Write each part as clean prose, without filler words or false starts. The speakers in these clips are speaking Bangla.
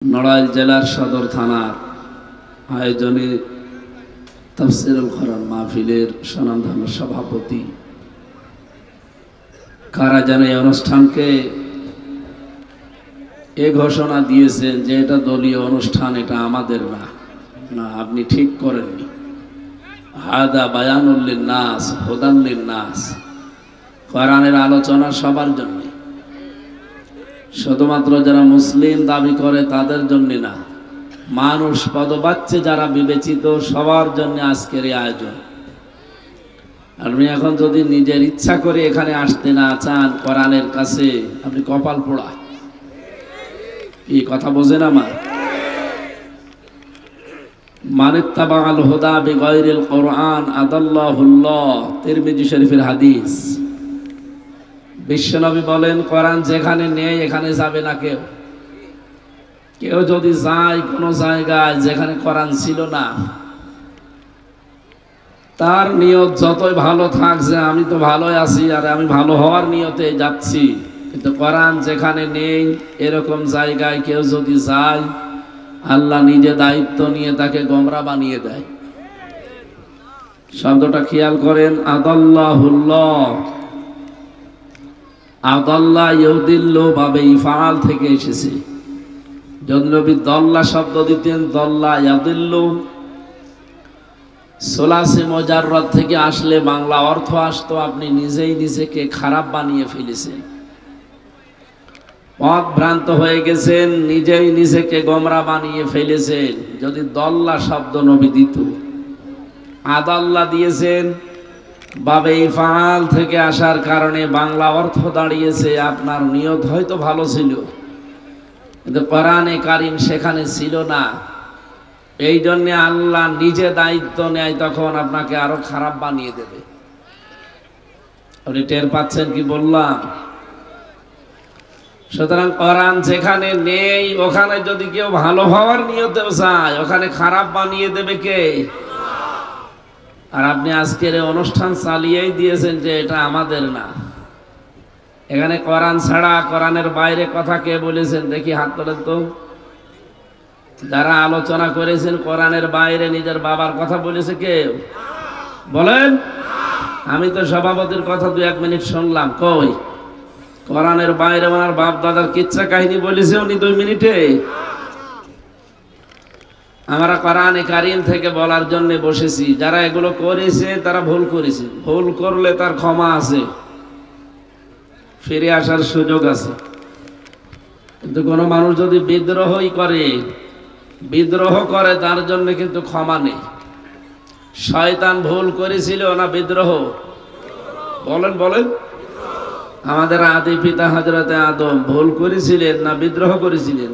নড়াইল জেলার সদর থানার আয়োজনে তাফসীরুল কোরআন মাহফিলের স্বনামধন্য সভাপতি কারা যেন এই অনুষ্ঠানকে এ ঘোষণা দিয়েছেন যে এটা দলীয় অনুষ্ঠান, এটা আমাদের না। না, আপনি ঠিক করেননি। হাদা বায়ানুল লিন্নাস হুদান লিন্নাস, কোরআনের আলোচনা সবার জন্য, শুধুমাত্র যারা মুসলিম দাবি করে তাদের জন্য না, মানুষ পদবাচ্চে যারা বিবেচিত সবার জন্য আজকের এই আয়োজন। আপনি এখন যদি নিজের ইচ্ছা করে এখানে আসতে না চান কোরআনের কাছে, আপনি কপাল পোড়া। কি কথা বোঝেন আমার? মানিত্তাবাআল হুদা বিগাইরিল কোরআন আদাল্লাহুল্লাহ, তিরমিজি শরীফের হাদিস। বিশ্বনবী বলেন, কোরআন যেখানে নেই এখানে যাবে না কেউ। কেউ যদি যায় কোনো জায়গায় যেখানে কোরআন ছিল না, তার নিয়ত যতই ভালো থাক যে আমি তো ভালোই আছি আর আমি ভালো হওয়ার নিয়তে যাচ্ছি, কিন্তু কোরআন যেখানে নেই এরকম জায়গায় কেউ যদি যায়, আল্লাহ নিজে দায়িত্ব নিয়ে তাকে গোমরা বানিয়ে দেয়। শব্দটা খেয়াল করেন, আদাল্লাহুল্লাহ। আদাল্লা ইউদিল্লু ভাবে ইফআল থেকে এসেছে। যদি নবী দল্লা শব্দ দিতেন, দল্লা ইয়াদিল্লু, সোলাসে মুজাররদ থেকে আসলে বাংলা অর্থ আসতো আপনি নিজেই নিজেকে খারাপ বানিয়ে ফেলেছেন, পথ ভ্রান্ত হয়ে গেছেন, নিজেই নিজেকে গোমরা বানিয়ে ফেলেছেন। যদি দল্লা শব্দ নবী দিত, আদাল্লা দিয়েছেন, বাবে ইফআল থেকে আসার কারণে বাংলা অর্থ দাঁড়িয়েছে আপনার নিয়ত হয়তো ভালো ছিল, কিন্তু কোরআনে কারীম সেখানে ছিল না। এই জন্য আল্লাহ নিজে দায়িত্ব নেয়, তখন আপনাকে আরো খারাপ বানিয়ে দেবে। আপনি টের পাচ্ছেন কি বললাম? সুতরাং কোরআন যেখানে নেই ওখানে যদি কেউ ভালো হওয়ার নিয়তেও চায়, ওখানে খারাপ বানিয়ে দেবে কে? আর আপনি আজকের এই অনুষ্ঠান চালিয়েই দিয়েছেন যে এটা আমাদের না। এখানে কোরআন ছাড়া কোরআনের বাইরে কথা কে বলেছেন দেখি, হাত তোলেন তো। যারা আলোচনা করেছেন কোরআনের বাইরে নিজের বাবার কথা বলেছে কেউ? বলেন। আমি তো সভাপতির কথা 2-1 মিনিট শুনলাম, কই কোরআনের বাইরে ওনার বাপ দাদার কিচ্ছা কাহিনী বলেছে উনি 2 মিনিটে? আমরা কোরআনে কারীম থেকে বলার জন্য বসেছি। যারা এগুলো করেছে তারা ভুল করেছে, ভুল করলে তার ক্ষমা আছে, ফিরে আসার সুযোগ আছে। কিন্তু কোনো মানুষ যদি বিদ্রোহ করে তার জন্য কিন্তু ক্ষমা নেই। শয়তান ভুল করেছিল না বিদ্রোহ? বলেন বলেন। আমাদের আদি পিতা হযরতে আদম ভুল করেছিলেন না বিদ্রোহ করেছিলেন?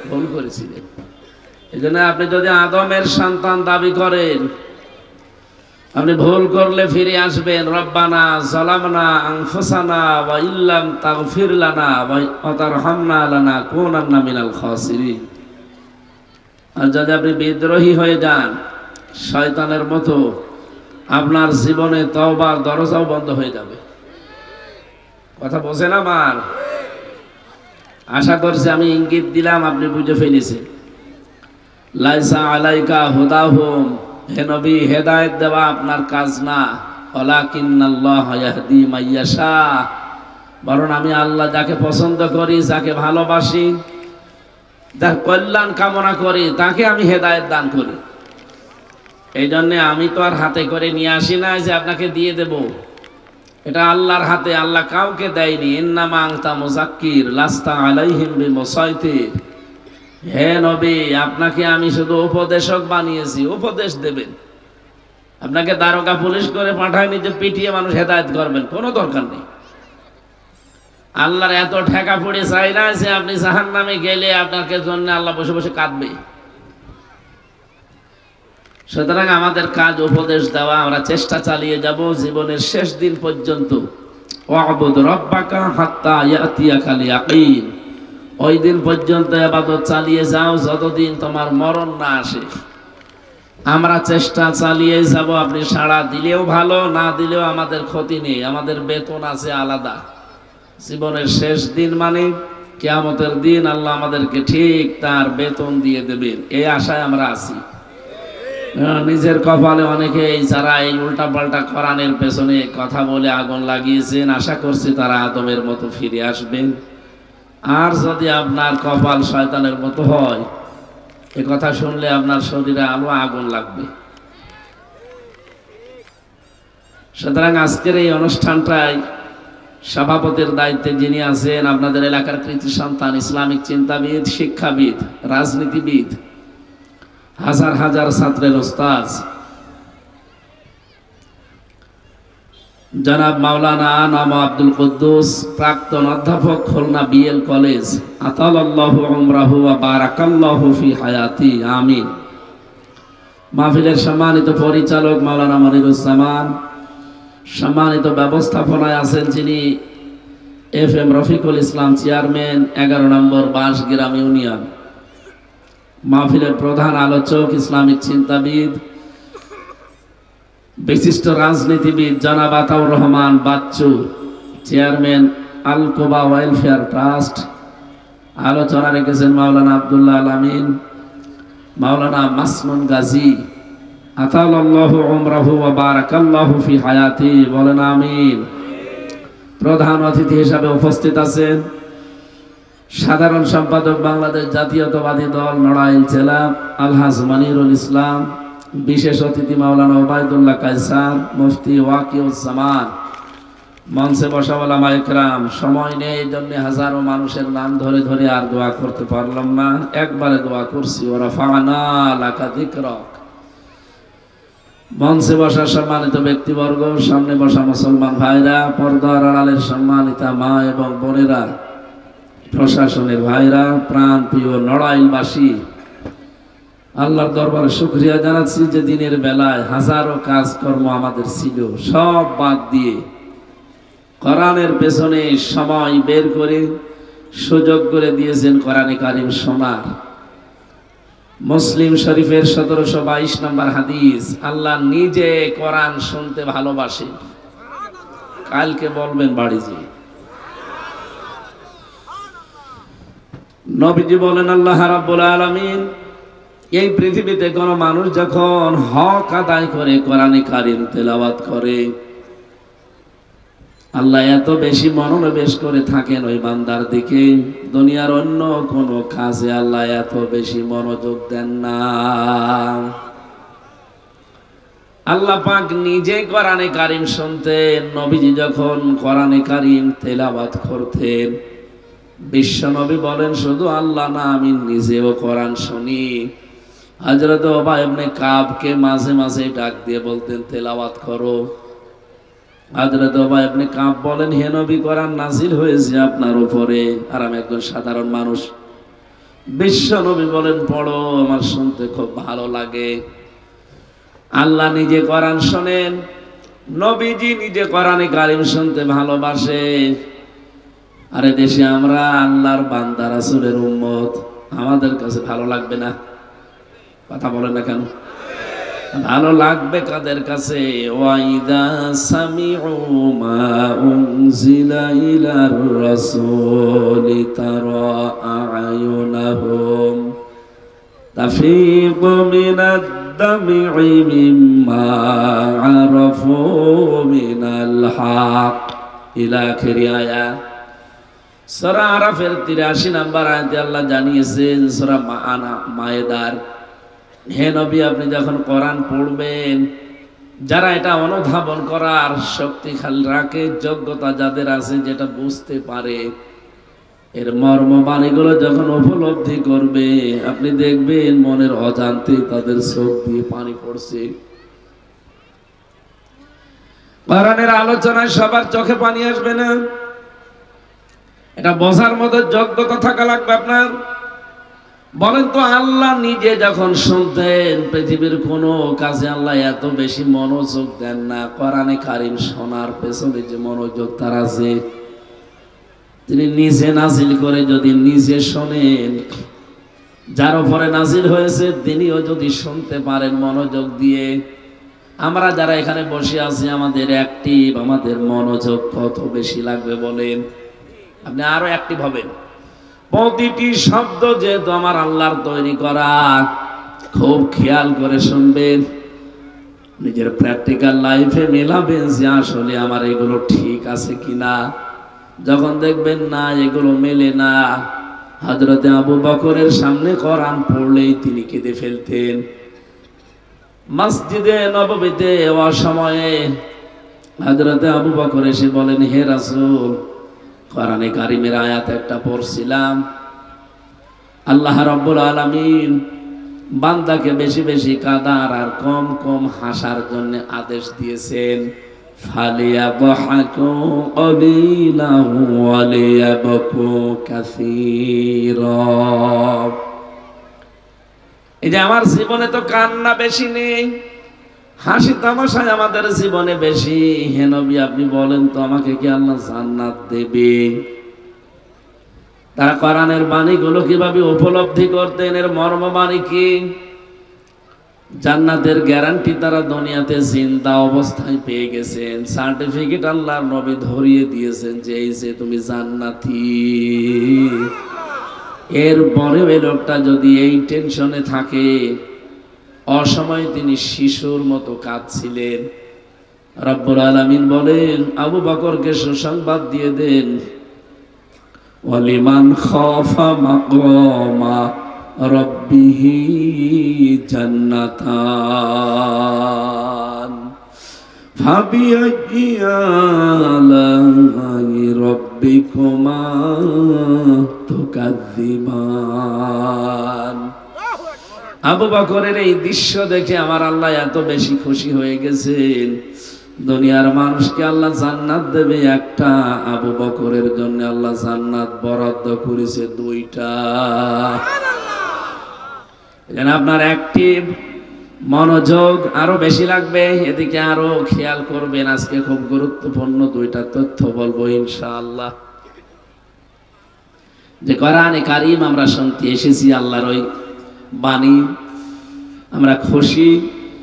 ভুল করেছিলেন। এজন্য আপনি যদি আদমের সন্তান দাবি করেন, আপনি ভুল করলে ফিরে আসবেন, রব্বানা যালামনা আনফুসানা ওয়া ইল্লাম তাগফির লানা ওয়া তারহামনা লানাকুনান্না মিনাল খাসিরিন। আর যদি আপনি বিদ্রোহী হয়ে যান শয়তানের মতো, আপনার জীবনে তওবার দরজাও বন্ধ হয়ে যাবে। কথা বোঝেন আমার? আশা করছি আমি ইঙ্গিত দিলাম আপনি বুঝে ফেলেছেন। লাইসা আলাইকা হুদাহুম, হে নবী হেদায়েত দেওয়া আপনার কাজ না, ওয়ালাকিন্নাল্লাহ ইয়াহদি মাইয়াশা, বরং আমি আল্লাহ যাকে পছন্দ করি, যাকে ভালোবাসি, যার কল্যাণ কামনা করি, তাকে আমি হেদায়েত দান করি। এই জন্যে আমি তো আর হাতে করে নিয়ে আসি না যে আপনাকে দিয়ে দেব, এটা আল্লাহর হাতে। আল্লাহ কাউকে দেয়নি। ইন্নামা আনতা মুযাক্কির লাস্তা আলাইহিম বিমুসাইতির। হে নবী, আপনাকে আমি শুধু উপদেশক বানিয়েছি, উপদেশ দেবেন। আপনাকে দারোগা পুলিশ করে পাঠায়নি যে পিটিয়ে মানুষ হেদায়েত করবেন, কোনো দরকার নেই। আল্লাহর এত ঠেকা পড়ে চাই না যে আপনি জাহান্নামে গেলে আপনাকে জন্য আল্লাহ বসে বসে কাঁদবে। সুতরাং আমাদের কাজ উপদেশ দেওয়া, আমরা চেষ্টা চালিয়ে যাব জীবনের শেষ দিন পর্যন্ত। ওয়া'বুদ রাব্বাকা হাত্তা ইয়াতিয়াকাল ইয়াকিন, ওই দিন পর্যন্ত ইবাদত চালিয়ে যাও যতদিন তোমার মরণ না আসে। আমরা চেষ্টা চালিয়ে যাব। আপনি সাড়া দিলেও ভালো, না দিলেও আমাদের ক্ষতি নেই, আমাদের বেতন আছে আলাদা। জীবনের শেষ দিন মানে কিয়ামতের দিন আল্লাহ আমাদেরকে ঠিক তার বেতন দিয়ে দেবেন, এই আশায় আমরা আছি। নিজের কপালে অনেকে যারা এই উল্টা পাল্টা কোরআনের পেছনে কথা বলে আগুন লাগিয়েছেন, আশা করছি তারা আদমের মতো ফিরে আসবেন। আর যদি আপনার কপাল শয়তানের মতো হয়, এ কথা শুনলে আপনার শরীরে আলো আগুন লাগবে। সুতরাং আজকের এই অনুষ্ঠানটায় সভাপতির দায়িত্বে যিনি আছেন, আপনাদের এলাকার কৃতি সন্তান, ইসলামিক চিন্তাবিদ, শিক্ষাবিদ, রাজনীতিবিদ, হাজার হাজার ছাত্রের ওস্তাদ জনাব মাওলানা নাম আব্দুল কুদ্দুস, প্রাক্তন অধ্যাপক, খুলনা বিএল কলেজ, আতালাল্লাহু উমরাহু ওয়া বারাকাল্লাহু ফি হায়াতি, আমিন। মাহফিলের সম্মানিত পরিচালক মাওলানা মনিরুজ্জামান, সম্মানিত ব্যবস্থাপনায় আছেন যিনি FM রফিকুল ইসলাম, চেয়ারম্যান 11 নম্বর বাঁশগ্রাম ইউনিয়ন। মাহফিলের প্রধান আলোচক, ইসলামিক চিন্তাবিদ, বিশিষ্ট রাজনীতিবিদ জনাব আতাউর রহমান বাচ্চু, চেয়ারম্যান আল কোবা ওয়েলফেয়ার ট্রাস্ট। আলোচনা রেখেছেন মাওলানা আব্দুল্লাহ আল আমিন, মাওলানা মাসনুন গাজী, আতালাল্লাহু উমরাহু ওয়া বারাকাল্লাহু ফি হায়াতি, বলেন আমিন। প্রধান অতিথি হিসাবে উপস্থিত আছেন সাধারণ সম্পাদক বাংলাদেশ জাতীয়তাবাদী দল নড়াইল জেলা আলহাজ মনিরুল ইসলাম, বিশেষ অতিথি মাওলানা ওবায়দুল্লাহ কায়সার, মুফতি ওয়াকিউজ্জামান, মঞ্চে বসা ওলামা ইকরাম। সময় নেই, এই জন্য হাজারো মানুষের নাম ধরে ধরে আর দোয়া করতে পারলাম না, একবারে দোয়া করছি। ওয়া রাফা'না লাকা যিকরাক। মঞ্চে বসা সম্মানিত ব্যক্তিবর্গ, সামনে বসা মুসলমান ভাইরা, পর্দার আড়ালের সম্মানিতা মা এবং বোনেরা, প্রশাসনের ভাইরা, প্রাণ প্রিয় নড়াইলবাসী, আল্লাহর দরবারে শুকরিয়া জানাচ্ছি যে দিনের বেলায় হাজারো কাজকর্ম আমাদের ছিল, সব বাদ দিয়ে কোরআনের পেছনে সময় বের করে সুযোগ করে দিয়েছেন কোরআনে কারিম শোনার। মুসলিম শরীফের 1722 নম্বর হাদিস, আল্লাহ নিজে কোরআন শুনতে ভালোবাসে। কালকে বলবেন বাড়ি যেয়ে। নবীজি বলেন, আল্লাহ রাব্বুল আলামিন এই পৃথিবীতে কোন মানুষ যখন হক আদায় করে কোরআনে কারিম তেলাওয়াত করে, আল্লাহ এত বেশি মনোনিবেশ করে থাকেন ওই বান্দার দিকে, দুনিয়ার অন্য কোন কাজে আল্লাহ এত বেশি মনোযোগ দেন না। আল্লাহ পাক নিজে কোরআনে কারিম শুনতেন। নবীজি যখন কোরআনে কারিম তেলাওয়াত করতেন, বিশ্ব নবী বলেন, শুধু আল্লাহ না, আমি নিজেও কোরআন শুনি। হযরত উবাই ইবনে কাবকে মাঝে মাঝে ডাক দিয়ে বলতেন, তেলাওয়াত করো। হযরত উবাই ইবনে কাব বলেন, হে নবী, কোরআন নাজিল হয়েছে আপনার উপরে, আর আমি একজন সাধারণ মানুষ। বিশ্ব নবী বলেন, পড়ো, আমার শুনতে খুব ভালো লাগে। আল্লাহ নিজে কোরআন শোনেন, নবীজি নিজে কোরআনে কারিম শুনতে ভালোবাসে। আরে দেশে আমরা আল্লাহর বান্দা রাসূলের উম্মত, আমাদের কাছে ভালো লাগবে না? কথা বলেন না কেন? ভালো লাগবে কাদের কাছে? ওয়াইদা সামিউ মা উনজিলা ইলার রাসূলি তারা আয়ুনাহুম তাফীদু মিনাদ দাম'i মিম্মা আরাফু মিনাল হক, ইলা আখিরি আয়াত। সূরা আরাফের 83 নম্বর আয়াতে আল্লাহ জানিয়েছেন, সূরা মায়েদার, হে নবী, আপনি যখন কোরআন পড়বেন, যারা এটা অনুধাবন করার শক্তি রাখে, যোগ্যতা যাদের আছে, যেটা বুঝতে পারে, এর মর্ম বাণীগুলো যখন উপলব্ধি করবে, আপনি দেখবেন মনের অজান্তে তাদের চোখ দিয়ে পানি পড়ছে। কোরআনের আলোচনায় সবার চোখে পানি আসবে না, এটা বোঝার মতো যোগ্যতা থাকা লাগবে আপনার। বলেন তো, আল্লাহ নিজে যখন শুনতেন, পৃথিবীর কোন কাজে আল্লাহ এত বেশি মনোযোগ দেন না। কোরআনে কারিম শোনার পেছনে যে মনোযোগ তার আছে, তিনি নিজে নাজিল করে যদি নিজে শোনেন, যার উপরে নাজিল হয়েছে তিনিও যদি শুনতে পারেন মনোযোগ দিয়ে, আমরা যারা এখানে বসে আছি আমাদের অ্যাক্টিভ, আমাদের মনোযোগ কত বেশি লাগবে বলেন? আপনি আরো অ্যাক্টিভ হবেন। প্রতিটি শব্দ যেহেতু আমার আল্লাহর তৈরি করা, খুব খেয়াল করে শুনবেন, নিজের প্র্যাকটিক্যাল লাইফে মেলাবেন যে আসলে আমার এগুলো ঠিক আছে কিনা। যখন দেখবেন না এগুলো মেলে না, হযরতে আবু বকরের সামনে কোরআন পড়লেই তিনি কেঁদে ফেলতেন। মসজিদে নববীতে অসময়ে হযরতে আবু বকর এসে বলেন, হে রাসূল, কোরআনে কারিমের আয়াত একটা পড়ছিলাম, আল্লাহ রাব্বুল আলামিন বান্দাকে বেশি বেশি কাঁদার আর কম কম হাসার জন্য আদেশ দিয়েছেন, ফালিয়াবহাকু কলিলাহু ওয়া লিয়াবকু কাসীরা। এই যে আমার জীবনে তো কান্না বেশি নেই, হাসি তামাশায় আমাদের জীবনে বেশি। হে নবী, আপনি বলেন তো আমাকে কি আল্লাহ জান্নাত দেবে? তারা কোরআনের বাণীগুলো কিভাবে উপলব্ধি করতেন, এর মর্ম বাণী কি? জান্নাতের গ্যারান্টি তারা দুনিয়াতে জিন্দা অবস্থায় পেয়ে গেছেন, সার্টিফিকেট আল্লাহর নবী ধরিয়ে দিয়েছেন যে এই যে তুমি জান্নাতি। এরপরেও এই লোকটা যদি এই টেনশনে থাকে, অসময়ে তিনি শিশুর মতো কাঁদছিলেন। রব্বুল আলামিন বলেন, আবু বকরকে সুসংবাদ দিয়ে দেন, ওয়ালিমান খাফা মাকামা রাব্বিহি জান্নাতান ফাবিআইয়ি আলাই রাব্বিকুমা তুকাযযিবান। আবু বকরের এই দৃশ্য দেখে আমার আল্লাহ এত বেশি খুশি হয়ে গেছেন, দুনিয়ার মানুষকে আল্লাহ জান্নাত দেবে একটা, আবু বকরের জন্য আল্লাহ জান্নাত বরাদ্দ করেছে দুইটা। আপনার অ্যাক্টিভ মনোযোগ আরো বেশি লাগবে, এদিকে আরো খেয়াল করবেন। আজকে খুব গুরুত্বপূর্ণ দুইটা তথ্য বলবো ইনশাআল্লাহ। যে কোরআনে কারীম আমরা শুনতে এসেছি, আল্লাহর ওই বাণী, আমরা খুশি।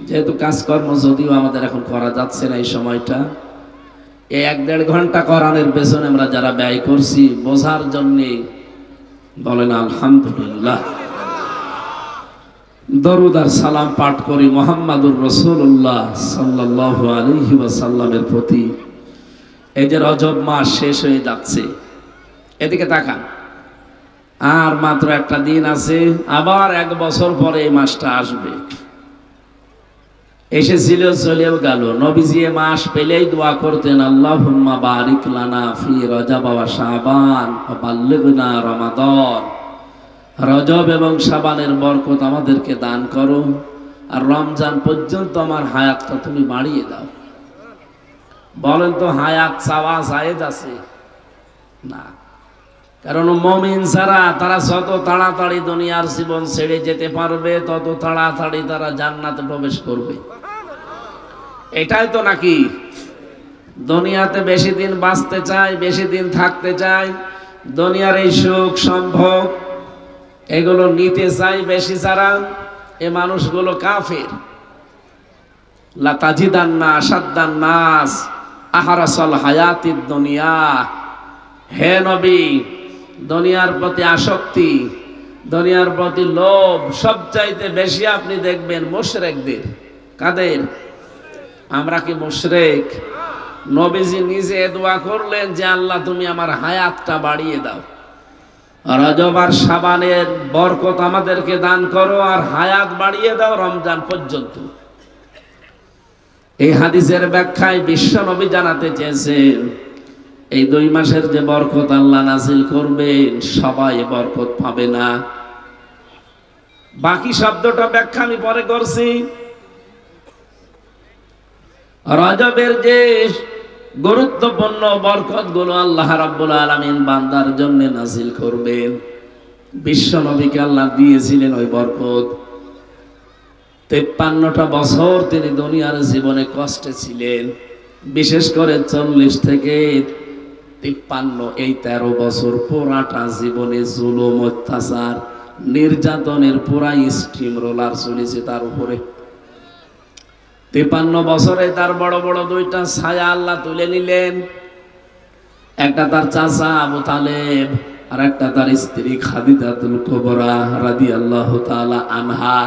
যেহেতু কাজকর্ম যদিও আমাদের এখন করা যাচ্ছে না, এই সময়টা এই 1-1.5 ঘন্টা কোরআনের পেছনে আমরা যারা ব্যয় করছি, বোঝার জন্যে বলেন আলহামদুলিল্লাহ। দরুদ আর সালাম পাঠ করি মুহাম্মাদুর রাসূলুল্লাহ সাল্লাল্লাহু আলাইহি ওয়াসাল্লামের প্রতি। এই যে রজব মাস শেষ হয়ে যাচ্ছে, এদিকে তাকান, আর মাত্র একটা দিন আছে, আবার 1 বছর পরে এই মাসটা আসবে। এসেছিল, চলেও গেল। নবীজি এ মাস পেলেই দোয়া করতেন, আল্লাহুম্মা বারিক লানা ফি রজব ওয়া শাবান ওয়া বাল্লিগনা রমাদান। রজব এবং শাবানের বরকত আমাদেরকে দান করো, আর রমজান পর্যন্ত আমার হায়াতটা তুমি বাড়িয়ে দাও। বলেন তো, হায়াত চাওয়া জায়েজ আছে না? কারণ মুমিন যারা, তারা যত তাড়াতাড়ি দুনিয়ার জীবন ছেড়ে যেতে পারবে, তত তাড়াতাড়ি তারা জান্নাতে প্রবেশ করবে। এটাই তো নাকি? দুনিয়াতে বেশি দিন বাঁচতে চায়, বেশি দিন থাকতে চায়, দুনিয়ার এই সুখ সম্ভোগ এগুলো নিতে চায় বেশি যারা, এ মানুষগুলো কাফের। লা তাজিদান্না আশাদ্দান নাস আহরাসাল হায়াতিদ দুনিয়া। হে নবী, দুনিয়ার প্রতি আসক্তি, দুনিয়ার প্রতি লোভ সবচাইতে বেশি আপনি দেখবেন মুশরিকদের। কাদের? আমরা কি মুশরিক? নবীজি নিজে দোয়া করলেন যে আল্লাহ তুমি আমার হায়াতটা বাড়িয়ে দাও, রজব আর শাবানের বরকত আমাদেরকে দান করো, আর হায়াত বাড়িয়ে দাও রমজান পর্যন্ত। এই হাদিসের ব্যাখ্যায় বিশ্ব নবী জানাতে চেয়েছেন, এই 2 মাসের যে বরকত আল্লাহ নাজিল করবেন, সবাই বরকত পাবে না। বাকি শব্দটা ব্যাখ্যা আমি পরে করছি। রজবের যে গুরুত্বপূর্ণ বরকত গুলো আল্লাহ রাব্বুল আলামিন বান্দার জন্য নাজিল করবেন, বিশ্ব নবীকে আল্লাহ দিয়েছিলেন ওই বরকত। 53টা বছর তিনি দুনিয়ার জীবনে কষ্টে ছিলেন, বিশেষ করে 40 থেকে 53, এই 13 বছর পুরাটা জীবনে জুলুম, অত্যাচার, নির্যাতনের পুরা স্টিম রোলার চলেছে তার উপরে। 53 বছরে তার বড় বড় 2টা ছায়া আল্লাহ তুলে নিলেন। একটা তার চাচা আবু তালেব, আর একটা তার স্ত্রী খাদিজাতুল কুবরা রাদিয়াল্লাহু তাআলা আনহা।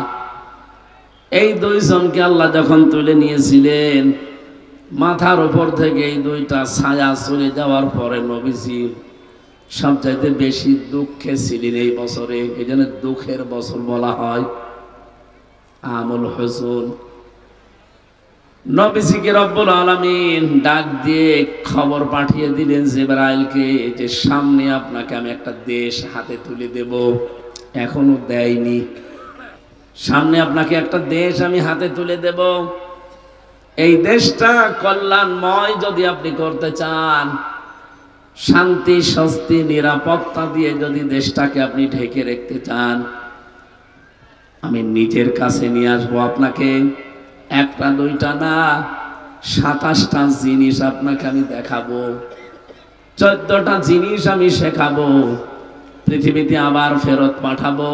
এই দুইজনকে আল্লাহ যখন তুলে নিয়েছিলেন, মাথার উপর থেকে এই দুইটা ছায়া চলে যাওয়ার পরে নবীজি সবচাইতে বেশি দুঃখে ছিলেন এই বছরে। এই জন্য দুঃখের বছর বলা হয়, আমুল হুজুন। নবীজিকে রব্বুল আলামিন ডাক দিয়ে খবর পাঠিয়ে দিলেন জিবরাইলকে যে সামনে আপনাকে আমি একটা দেশ হাতে তুলে দেব। এখনো দেয়নি। সামনে আপনাকে একটা দেশ আমি হাতে তুলে দেব। এই দেশটা কল্যাণময় যদি আপনি করতে চান, শান্তি স্বস্তি নিরাপত্তা দিয়ে যদি দেশটাকে আপনি ঢেকে রাখতে চান, আমি নিজের কাছে নিয়ে আসবো আপনাকে। একটা দুইটা না, 27টা জিনিস আপনাকে আমি দেখাবো, 14টা জিনিস আমি শেখাবো, পৃথিবীতে আবার ফেরত পাঠাবো।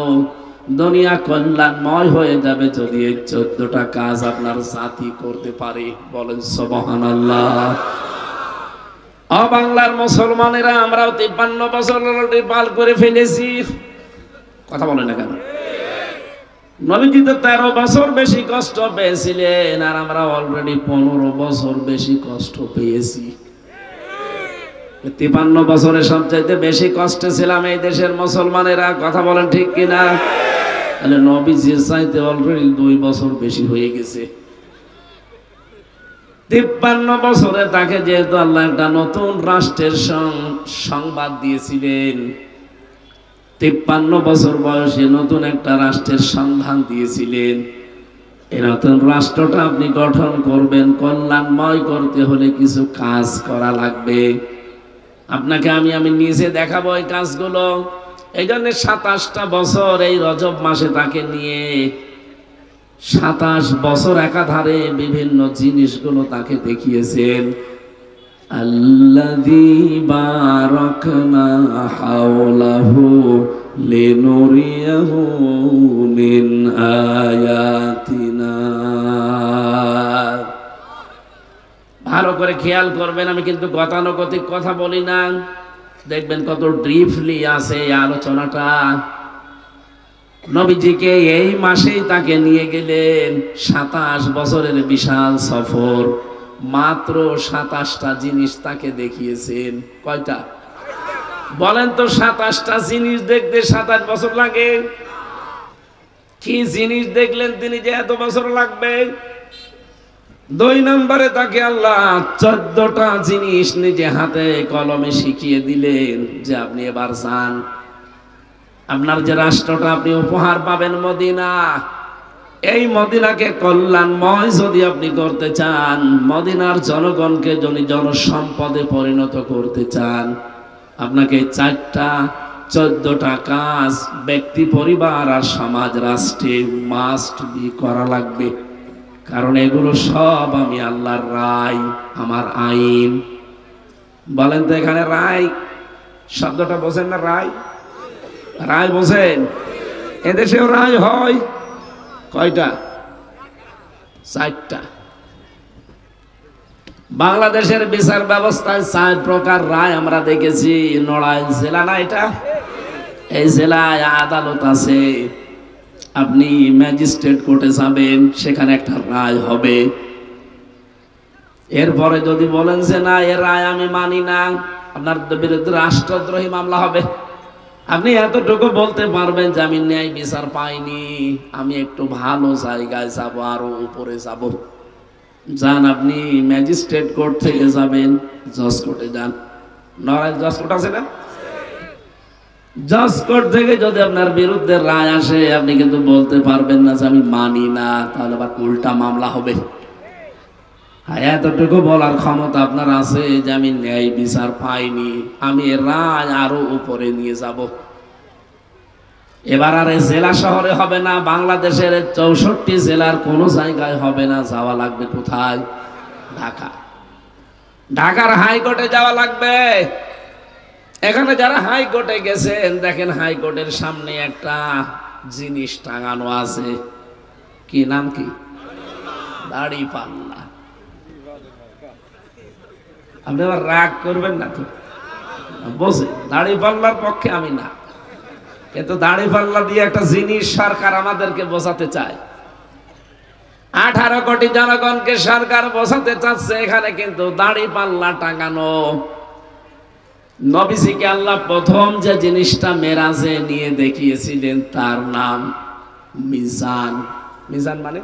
দুনিয়া কল্যাণময় হয়ে যাবে যদি এই 14টা কাজ আপনার জাতি করতে পারে। বলেন সুবহানাল্লাহ। বাংলার মুসলমানেরা আমরাও 53 বছর অলরেডি পার করে ফেলেছি। কথা বলে না কেন? নবীজি তো 13 বছর বেশি কষ্ট পেয়েছিলেন, আর আমরা অলরেডি 15 বছর বেশি কষ্ট পেয়েছি। 53 বছরে সবচাইতে বেশি কষ্টে ছিলাম এই দেশের মুসলমানেরা। কথা বলেন ঠিক কিনা? তাহলে নবীজির চাইতে অলরেডি 2 বছর বেশি হয়ে গেছে। 53 বছরে তাকে যেহেতু আল্লাহ একটা নতুন রাষ্ট্রের সংবাদ দিয়েছিলেন, 53 বছর বয়সে নতুন একটা রাষ্ট্রের সন্ধান দিয়েছিলেন। এই নতুন রাষ্ট্রটা আপনি গঠন করবেন, কল্যাণময় করতে হলে কিছু কাজ করা লাগবে। আপনাকে আমি নিজে দেখাবো এই কাজগুলো। এই জন্য 27টা বছর এই রজব মাসে তাকে নিয়ে 27 বছর একাধারে বিভিন্ন জিনিসগুলো তাকে দেখিয়েছেন। আল্লাযী বারাকনা হাওলাহু লিনুরিয়াহু মিন আয়াতিনা। ভালো করে খেয়াল করবেন, আমি কিন্তু গতানুগতিক কথা বলি না। দেখবেন কত ব্রিফলি আছে এই আলোচনাটা। নবীজিকে এই মাসেই তাকে নিয়ে গেলেন, 27 বছরের বিশাল সফর। মাত্র 27টা জিনিস তাকে দেখিয়েছেন। কয়টা বলেন তো? 27টা জিনিস দেখতে 27 বছর লাগে? কি জিনিস দেখলেন তিনি যে এত বছর লাগবে? 2 নম্বরে তাকে আল্লাহ 14টা জিনিস নিজে হাতে কলমে শিখিয়ে দিলেন যে আপনি এবার যান। আপনার যে রাষ্ট্রটা আপনি উপহার পাবেন মদিনা, এই মদিনাকে কল্যাণময় যদি আপনি করতে চান, মদিনার জনগণকে যদি জনসম্পদে পরিণত করতে চান, আপনাকে 14টা কাজ ব্যক্তি পরিবার আর সমাজ রাষ্ট্রে মাস্ট বি করা লাগবে। কারণ এগুলো সব আমি আল্লাহর রায়, আমার আইন। বলেন তো এখানে রায় শব্দটা বোঝেন না? রায়, রায় বোঝেন? এদেশেও রায় হয় কয়টা? 4টা। বাংলাদেশের বিচার ব্যবস্থায় 4 প্রকার রায় আমরা দেখেছি। নড়াইল জেলা না এটা? এই জেলায় আদালত আছে। আপনি ম্যাজিস্ট্রেট কোর্টে যাবেন, সেখানে একটা রায় হবে। এরপরে যদি বলেন যে না, এর রায় আমি মানি না, আপনার বিরুদ্ধে রাষ্ট্রদ্রোহী মামলা হবে। আপনি এতটুকু বলতে পারবেন যে আমি ন্যায় বিচার পাইনি, আমি একটু ভালো জায়গায় যাব, আরো উপরে যাব। যান, আপনি ম্যাজিস্ট্রেট কোর্ট থেকে যাবেন জজ কোর্টে যান। নড়াইল জজ কোর্ট আছে না? জজ কোর্ট থেকে যদি আপনার বিরুদ্ধে রায় আসে, আপনি কিন্তু বলতে পারবেন না যে আমি মানি না, তাহলে আবার উল্টা মামলা হবে। এতটুকু বলার ক্ষমতা আপনার আছে যে আমি ন্যায় বিচার পাইনি, আমি রায় আরো উপরে নিয়ে যাব। এবার আর জেলা শহরে হবে না, বাংলাদেশের 64 জেলার কোন জায়গায় হবে না। যাওয়া লাগবে কোথায়? ঢাকা। ঢাকার হাইকোর্টে যাওয়া লাগবে। এখানে যারা হাইকোর্টে গেছেন, দেখেন হাইকোর্টের সামনে একটা জিনিস টাঙানো আছে। কি নাম? কি? দাড়ি পাল্লা। আপনি আবার রাগ করবেন না তো? বোঝে দাড়ি পাল্লার পক্ষে আমি না, কিন্তু দাড়ি পাল্লা দিয়ে একটা জিনিস সরকার আমাদেরকে বোঝাতে চায়। 18 কোটি জনগণকে সরকার বোঝাতে চাচ্ছে এখানে কিন্তু দাড়ি পাল্লা টাঙানো। নবীজিকে আল্লাহ প্রথম যে জিনিসটা মেরাজে নিয়ে দেখিয়েছিলেন তার নাম মিজান। মিজান মানে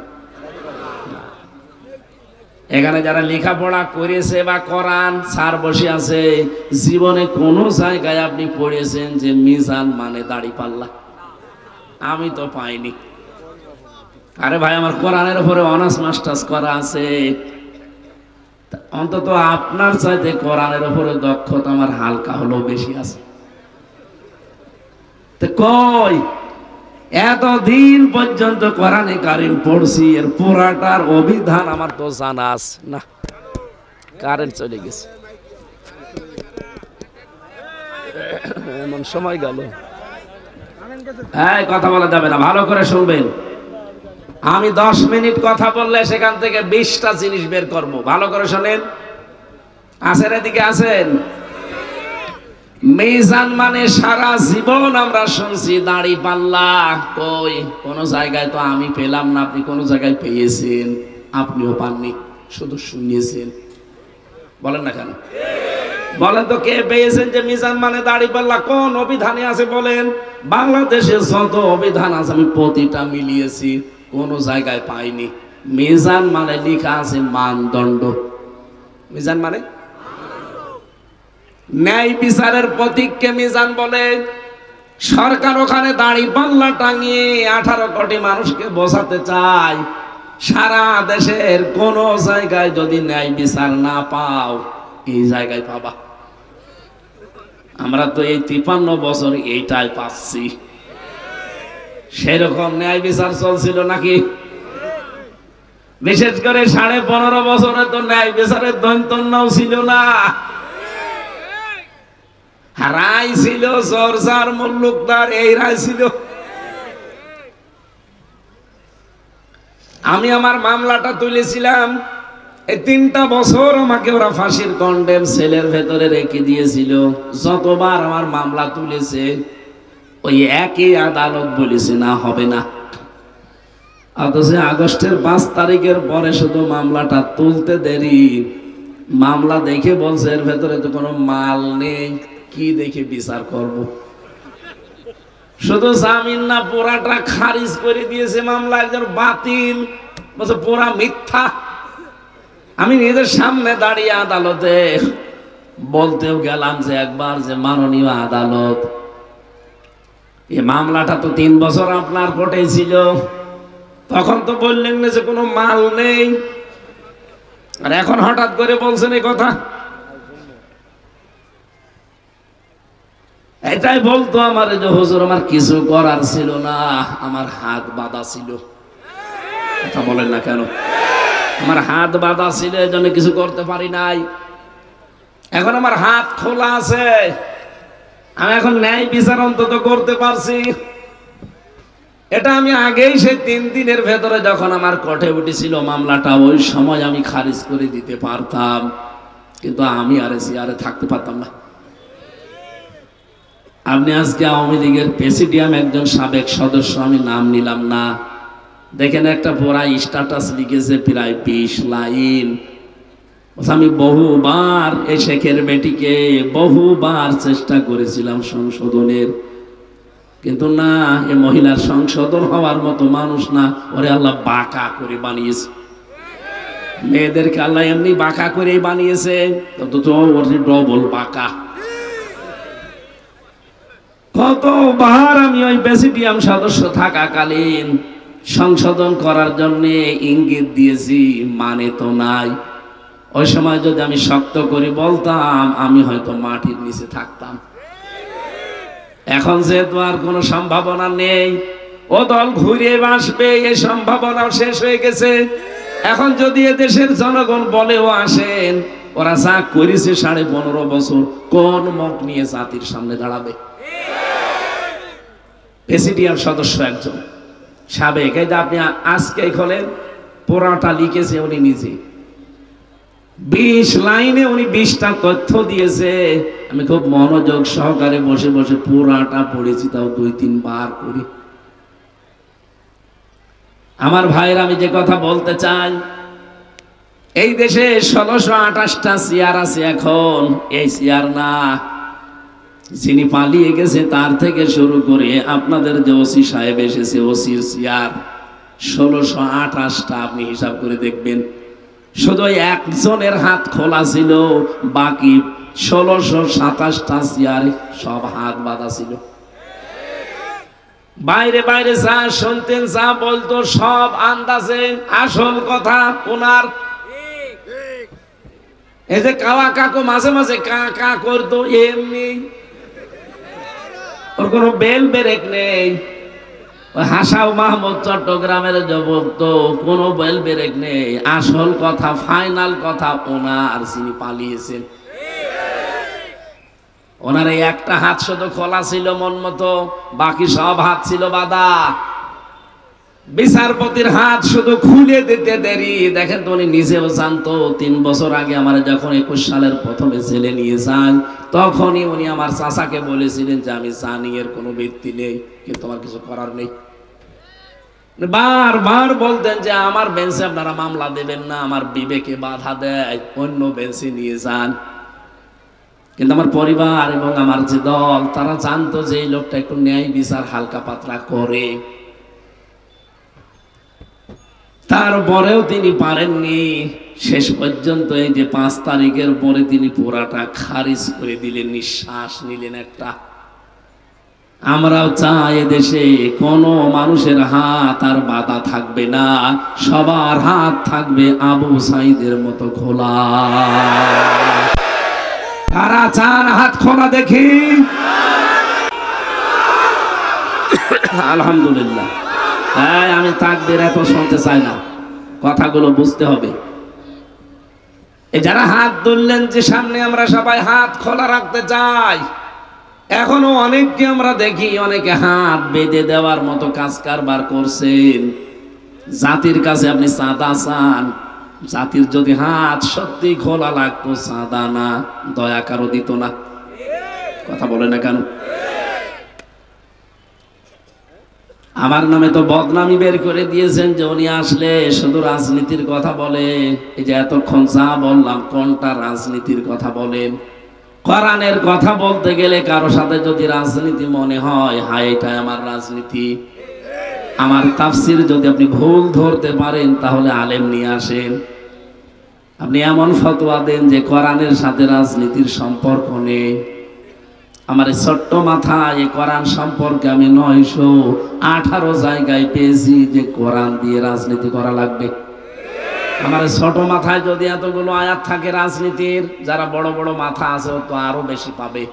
এখানে যারা লেখাপড়া করেছে বা কোরআন স্যার বসে আছে, জীবনে কোন জায়গায় আপনি পড়েছেন যে মিজান মানে দাড়ি পাল্লা? আমি তো পাইনি। আরে ভাই, আমার কোরআনের উপরে অনার্স মাস্টার্স করা আছে, অন্তত আপনার চাইতে কোরআনের উপরে দক্ষতা আমার হালকা হলেও বেশি আছে। তো কই এতদিন পর্যন্ত কোরআনে কারিম পড়ছি, এর পুরাটার অভিধান আমার তো জানা আছে না। কারেন্ট চলে গেছে, এমন সময় গেল। এই কথা বলা যাবে না, ভালো করে শুনবেন। আমি 10 মিনিট কথা বললে সেখান থেকে 20টা জিনিস বের করব, ভালো করে শোনেন। আছেন এদিকে? আছেন? মিজান মানে সারা জীবন আমরা শুনছি দাড়ি পাল্লা, কই কোন জায়গায় তো আমি পেলাম না। আপনি কোন জায়গায় পেয়েছেন? আপনিও পাননি, শুধু শুনিয়েছেন। বলেন না কেন? বলেন তো কে পেয়েছেন যে মিজান মানে দাড়ি পাল্লা? কোন অভিধানে আছে বলেন? বাংলাদেশে যত অভিধান আছে আমি প্রতিটা মিলিয়েছি, কোন জায়গায় পাইনি। মিজান মানে লেখা আছে মানদণ্ড। মিজান মানে ন্যায় বিচারের প্রতীককে মিজান বলে। সরকার ওখানে দাড়ি পাল্লা টাঙিয়ে 18 কোটি মানুষকে বোঝাতে চায় সারা দেশের কোন জায়গায় যদি ন্যায় বিচার না পাও, এই জায়গায় পাবা। আমরা তো এই 53 বছর এইটাই পাচ্ছি। সেরকম ন্যায় বিচার চলছিল নাকি? বিশেষ করে 15.5 বছরে তো ন্যায় বিচারের দৈন্তন্যও ছিল না। রায় ছিল জর্জার মুল্লুকদার, এই রায় ছিল। আমি আমার মামলাটা তুলেছিলাম, এই 3টা বছর আমাকে ওরা ফাঁসির কন্ডেম সেলের ভেতরে রেখে দিয়েছিল। যতবার আমার মামলা তুলেছে ওই একই আদালত বলেছে না, হবে না। অথচ আগস্টের 5 তারিখের পরে শুধু মামলাটা তুলতে দেরি, মামলা দেখে বলছে এর ভেতরে তো কোনো মাল নেই, কি দেখে বিচার করব। শুধু জামিন না, পুরাটা খারিজ করে দিয়েছে মামলা, একজন বাতিল, বলছে পুরা মিথ্যা। আমি নিজের সামনে দাঁড়িয়ে আদালতে বলতেও গেলাম যে একবার যে মাননীয় আদালত, এই মামলাটা তো 3 বছর আপনার কোর্টে ছিল, তখন তো বললেন না যে কোনো মাল নেই, আর এখন হঠাৎ করে বলছেন এই কথা। এটাই বলতো আমার যে হুজুর আমার কিছু করার ছিল না, আমার হাত বাঁধা ছিল। কথা বলেন না কেন? আমার হাত বাঁধা ছিল, এজন্য কিছু করতে পারি নাই। এখন আমার হাত খোলা আছে, আমি এখন ন্যায় বিচার অন্তত করতে পারছি। এটা আমি আগেই সেই 3 দিনের ভেতরে যখন আমার কোর্টে উঠেছিল মামলাটা, ওই সময় আমি খারিজ করে দিতে পারতাম, কিন্তু আমি আর চেয়ারে থাকতে পারতাম না। আপনি আজকে আওয়ামী লীগের প্রেসিডিয়াম একজন সাবেক সদস্য, আমি নাম নিলাম না, দেখেন একটা পুরা স্ট্যাটাস লিখেছে প্রায় 20 লাইন। আমি বহুবার এই শেখের বেটিকে বহুবার চেষ্টা করেছিলাম সংশোধনের, কিন্তু না, এ মহিলার সংশোধন হওয়ার মতো মানুষ না, ওরে আল্লাহ বাঁকা করে বানিয়েছে। মেয়েদেরকে আল্লাহ এমনি বাঁকা করেই বানিয়েছে, তো ওর ডবল বাঁকা। কতবার আমি ওই প্রেসিডিয়াম সদস্য থাকাকালীন সংশোধন করার জন্য ইঙ্গিত দিয়েছি, মানে তো নাই। ওই সময় যদি আমি শক্ত করে বলতাম, আমি হয়তো মাটির নিচে থাকতাম। এখন যেহেতু আর কোনো সম্ভাবনা নেই, ও দল ঘুরে আসবে, এই সম্ভাবনাও শেষ হয়ে গেছে। এখন যদি এদেশের জনগণ বলেও আসেন, ওরা যা করেছে 15.5 বছর, কোন মুখ নিয়ে জাতির সামনে দাঁড়াবে? প্রেসিডিয়াম সদস্য একজন সাবেক, এই যে আপনি আজকে খোলেন, পুরাটা লিখেছে উনি নিজে। 20 লাইনে উনি 20টা তথ্য দিয়েছে। আমি খুব মনোযোগ সহকারে বসে বসে পুরাটা পড়েছি, তাও 2-3 বার করি। আমার ভাইরা, আমি যে কথা বলতে চাই, এই দেশে 1628টা চেয়ার আছে এখন। এই চেয়ার না, যিনি পালিয়ে গেছে তার থেকে শুরু করে আপনাদের যে ওসি সাহেব এসেছে, ওসির চেয়ার 1628টা। আপনি হিসাব করে দেখবেন, শুধু একজনের হাত খোলা ছিল, বাকি 1627টা চেয়ারে সব হাত বাঁধা ছিল। বাইরে বাইরে যা শুনতেন, যা বলতো, সব আন্দাজে। আসল কথা ওনার এই যে কাওয়া কাকু মাঝে মাঝে কা কা করতো, এমনি ওর কোনো বেল বেরেক নেই। হাসাও মাহমুদ চট্টগ্রামের যুবক, তো কোনো বেল বেরেক নেই। আসল কথা, ফাইনাল কথা, ওনার যিনি পালিয়েছেন, ওনার এই একটা হাত শুধু খোলা ছিল মন মতো, বাকি সব হাত ছিল বাঁধা। বিচারপতির হাত শুধু খুলে দিতে দেরি। দেখেন তো, উনি নিজেও জানতো। 3 বছর আগে আমার যখন 21 সালের প্রথমে ছেলে নিয়ে যান, তখনই উনি আমার চাচাকে বলেছিলেন যে আমি জানি এর কোনো ব্যক্তি নেই, কিন্তু আমার কিছু করার নেই। বারবার বলতেন যে আমার বেঞ্চে আপনারা মামলা দেবেন না, আমার বিবেকে বাধা দেয়, অন্য বেঞ্চে নিয়ে যান। কিন্তু আমার পরিবার এবং আমার যে দল, তারা জানতো যে এই লোকটা একটু ন্যায় বিচার হালকা পাতলা করে। তারপরেও তিনি পারেননি। শেষ পর্যন্ত এই যে 5 তারিখের পরে তিনি পুরাটা খারিজ করে দিলেন, নিঃশ্বাস নিলেন একটা। আমরাও চাই দেশে কোনো মানুষের হাত আর বাধা থাকবে না, সবার হাত থাকবে আবু সাইদের মতো খোলা। কারা চান হাত খোলা দেখি? আলহামদুলিল্লাহ। হ্যাঁ, আমি তাকবীর এত শুনতে চাই না, কথাগুলো বুঝতে হবে। এই যারা হাত তুললেন, যে সামনে আমরা সবাই হাত খোলা রাখতে চাই, এখনো অনেককে আমরা দেখি অনেকে হাত বেঁধে দেওয়ার মতো কাজ কারবার করছেন। জাতির কাছে আপনি চাঁদা চান, জাতির যদি হাত সত্যি খোলা লাগতো, চাঁদা না, দয়া কারো দিত না। কথা বলে না কেন? আমার নামে তো বদনামি বের করে দিয়েছেন যে উনি আসলে শুধু রাজনীতির কথা বলে। এই যে এতক্ষণ যা বললাম, কোনটা রাজনীতির কথা বলেন? কোরআনের কথা বলতে গেলে কারো সাথে যদি রাজনীতি মনে হয়, হায় এটাই আমার রাজনীতি। আমার তাফসির যদি আপনি ভুল ধরতে পারেন, তাহলে আলেম নিয়ে আসেন। আপনি এমন ফতোয়া দেন যে কোরআনের সাথে রাজনীতির সম্পর্ক নেই। আমার ছোট্ট মাথায় এই কোরআন সম্পর্কে আমি 918 জায়গায় পেয়েছি যে কোরআন দিয়ে রাজনীতি করা লাগবে। আমার ছোট মাথায় যদি এতগুলো আয়াত থাকে রাজনীতির, যারা বড় বড় মাথা আছে ও তো আরো বেশি পাবে।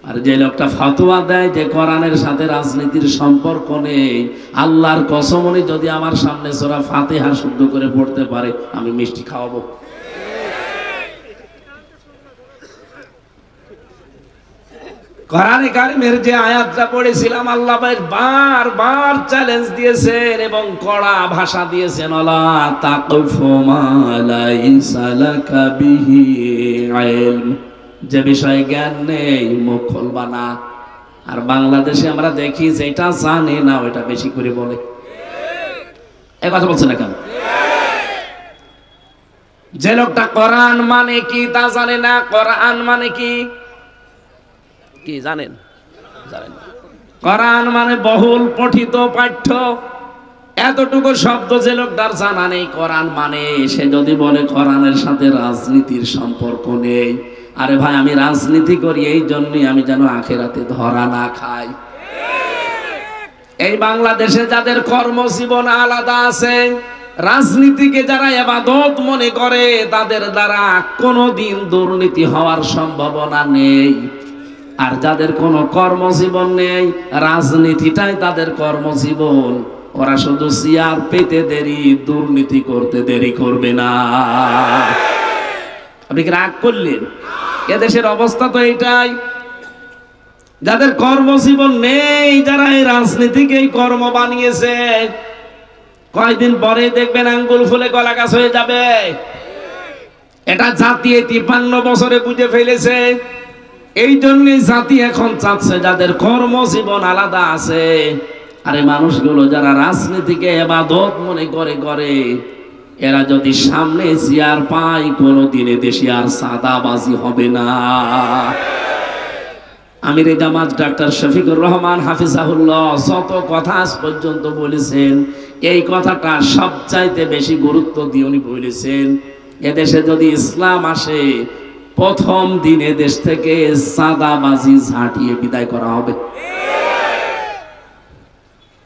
আর যে লোকটা ফতোয়া দেয় যে কোরআনের সাথে রাজনীতির সম্পর্ক নেই, আল্লাহর কসমনি যদি আমার সামনে সূরা ফাতিহা শুদ্ধ করে পড়তে পারে, আমি মিষ্টি খাওয়াবো। কোরআনে কারিমের যে আয়াতটা পড়েছিলাম, আল্লাহ বারবার চ্যালেঞ্জ দিয়েছেন এবং কড়া ভাষা দিয়েছেন, আলা তাকফু মা লাইসা লাকা বিহি ইলম। যে বিষয়ে জ্ঞান নেই মুখ খুলবা না। আর বাংলাদেশে আমরা দেখি যেটা জানে না ওটা বেশি করে বলে। এই কথা বলছে না কেন? যে লোকটা কোরআন মানে কি তা জানে না। কোরআন মানে কি কি জানেন? জানেন না। কোরআন মানে বহুল পঠিত পাঠ্য, এতটুকু শব্দ যে লোকটার জানা নেই কোরআন মানে, সে যদি বলে কোরআনের সাথে রাজনীতির সম্পর্ক নেই, আরে ভাই আমি রাজনীতি করি এই জন্যই আমি যেন আখেরাতে ধরা না খাই। এই বাংলাদেশে যাদের কর্মজীবন আলাদা আছে, রাজনীতিকে যারা ইবাদত মনে করে, তাদের দ্বারা কোনোদিন দুর্নীতি হওয়ার সম্ভাবনা নেই। আর যাদের কোনো কর্মজীবন নেই, রাজনীতিটাই তাদের কর্মজীবন, ওরা শুধু চেয়ার পেতে দেরি, দুর্নীতি করতে দেরি করবে না। আপনি কি রাগ করলেন? এদেশের অবস্থা তো এইটাই। যাদের কর্মজীবন নেই, যারা এই রাজনীতিকেই কর্ম বানিয়েছে, কয়েকদিন পরে দেখবেন আঙ্গুল ফুলে কলা গাছ হয়ে যাবে। এটা জাতি 53 বছরে বুঝে ফেলেছে। এই জন্যই জাতি এখন চাচ্ছে যাদের কর্মজীবন আলাদা আছে, আরে মানুষগুলো যারা রাজনীতিকে ইবাদত মনে করে এরা যদি সামনে চেয়ার পায় কোনোদিনে দেশে আর সাদাবাজি হবে না। আমির জামাত ডাক্তার শফিকুর রহমান হাফিজাহুল্লাহ যত কথা আজ পর্যন্ত বলেছেন, এই কথাটা সবচাইতে বেশি গুরুত্ব দিয়ে উনি বলেছেন, এদেশে যদি ইসলাম আসে প্রথম দিনে দেশ থেকে সাদাবাজি ঝাঁটিয়ে বিদায় করা হবে।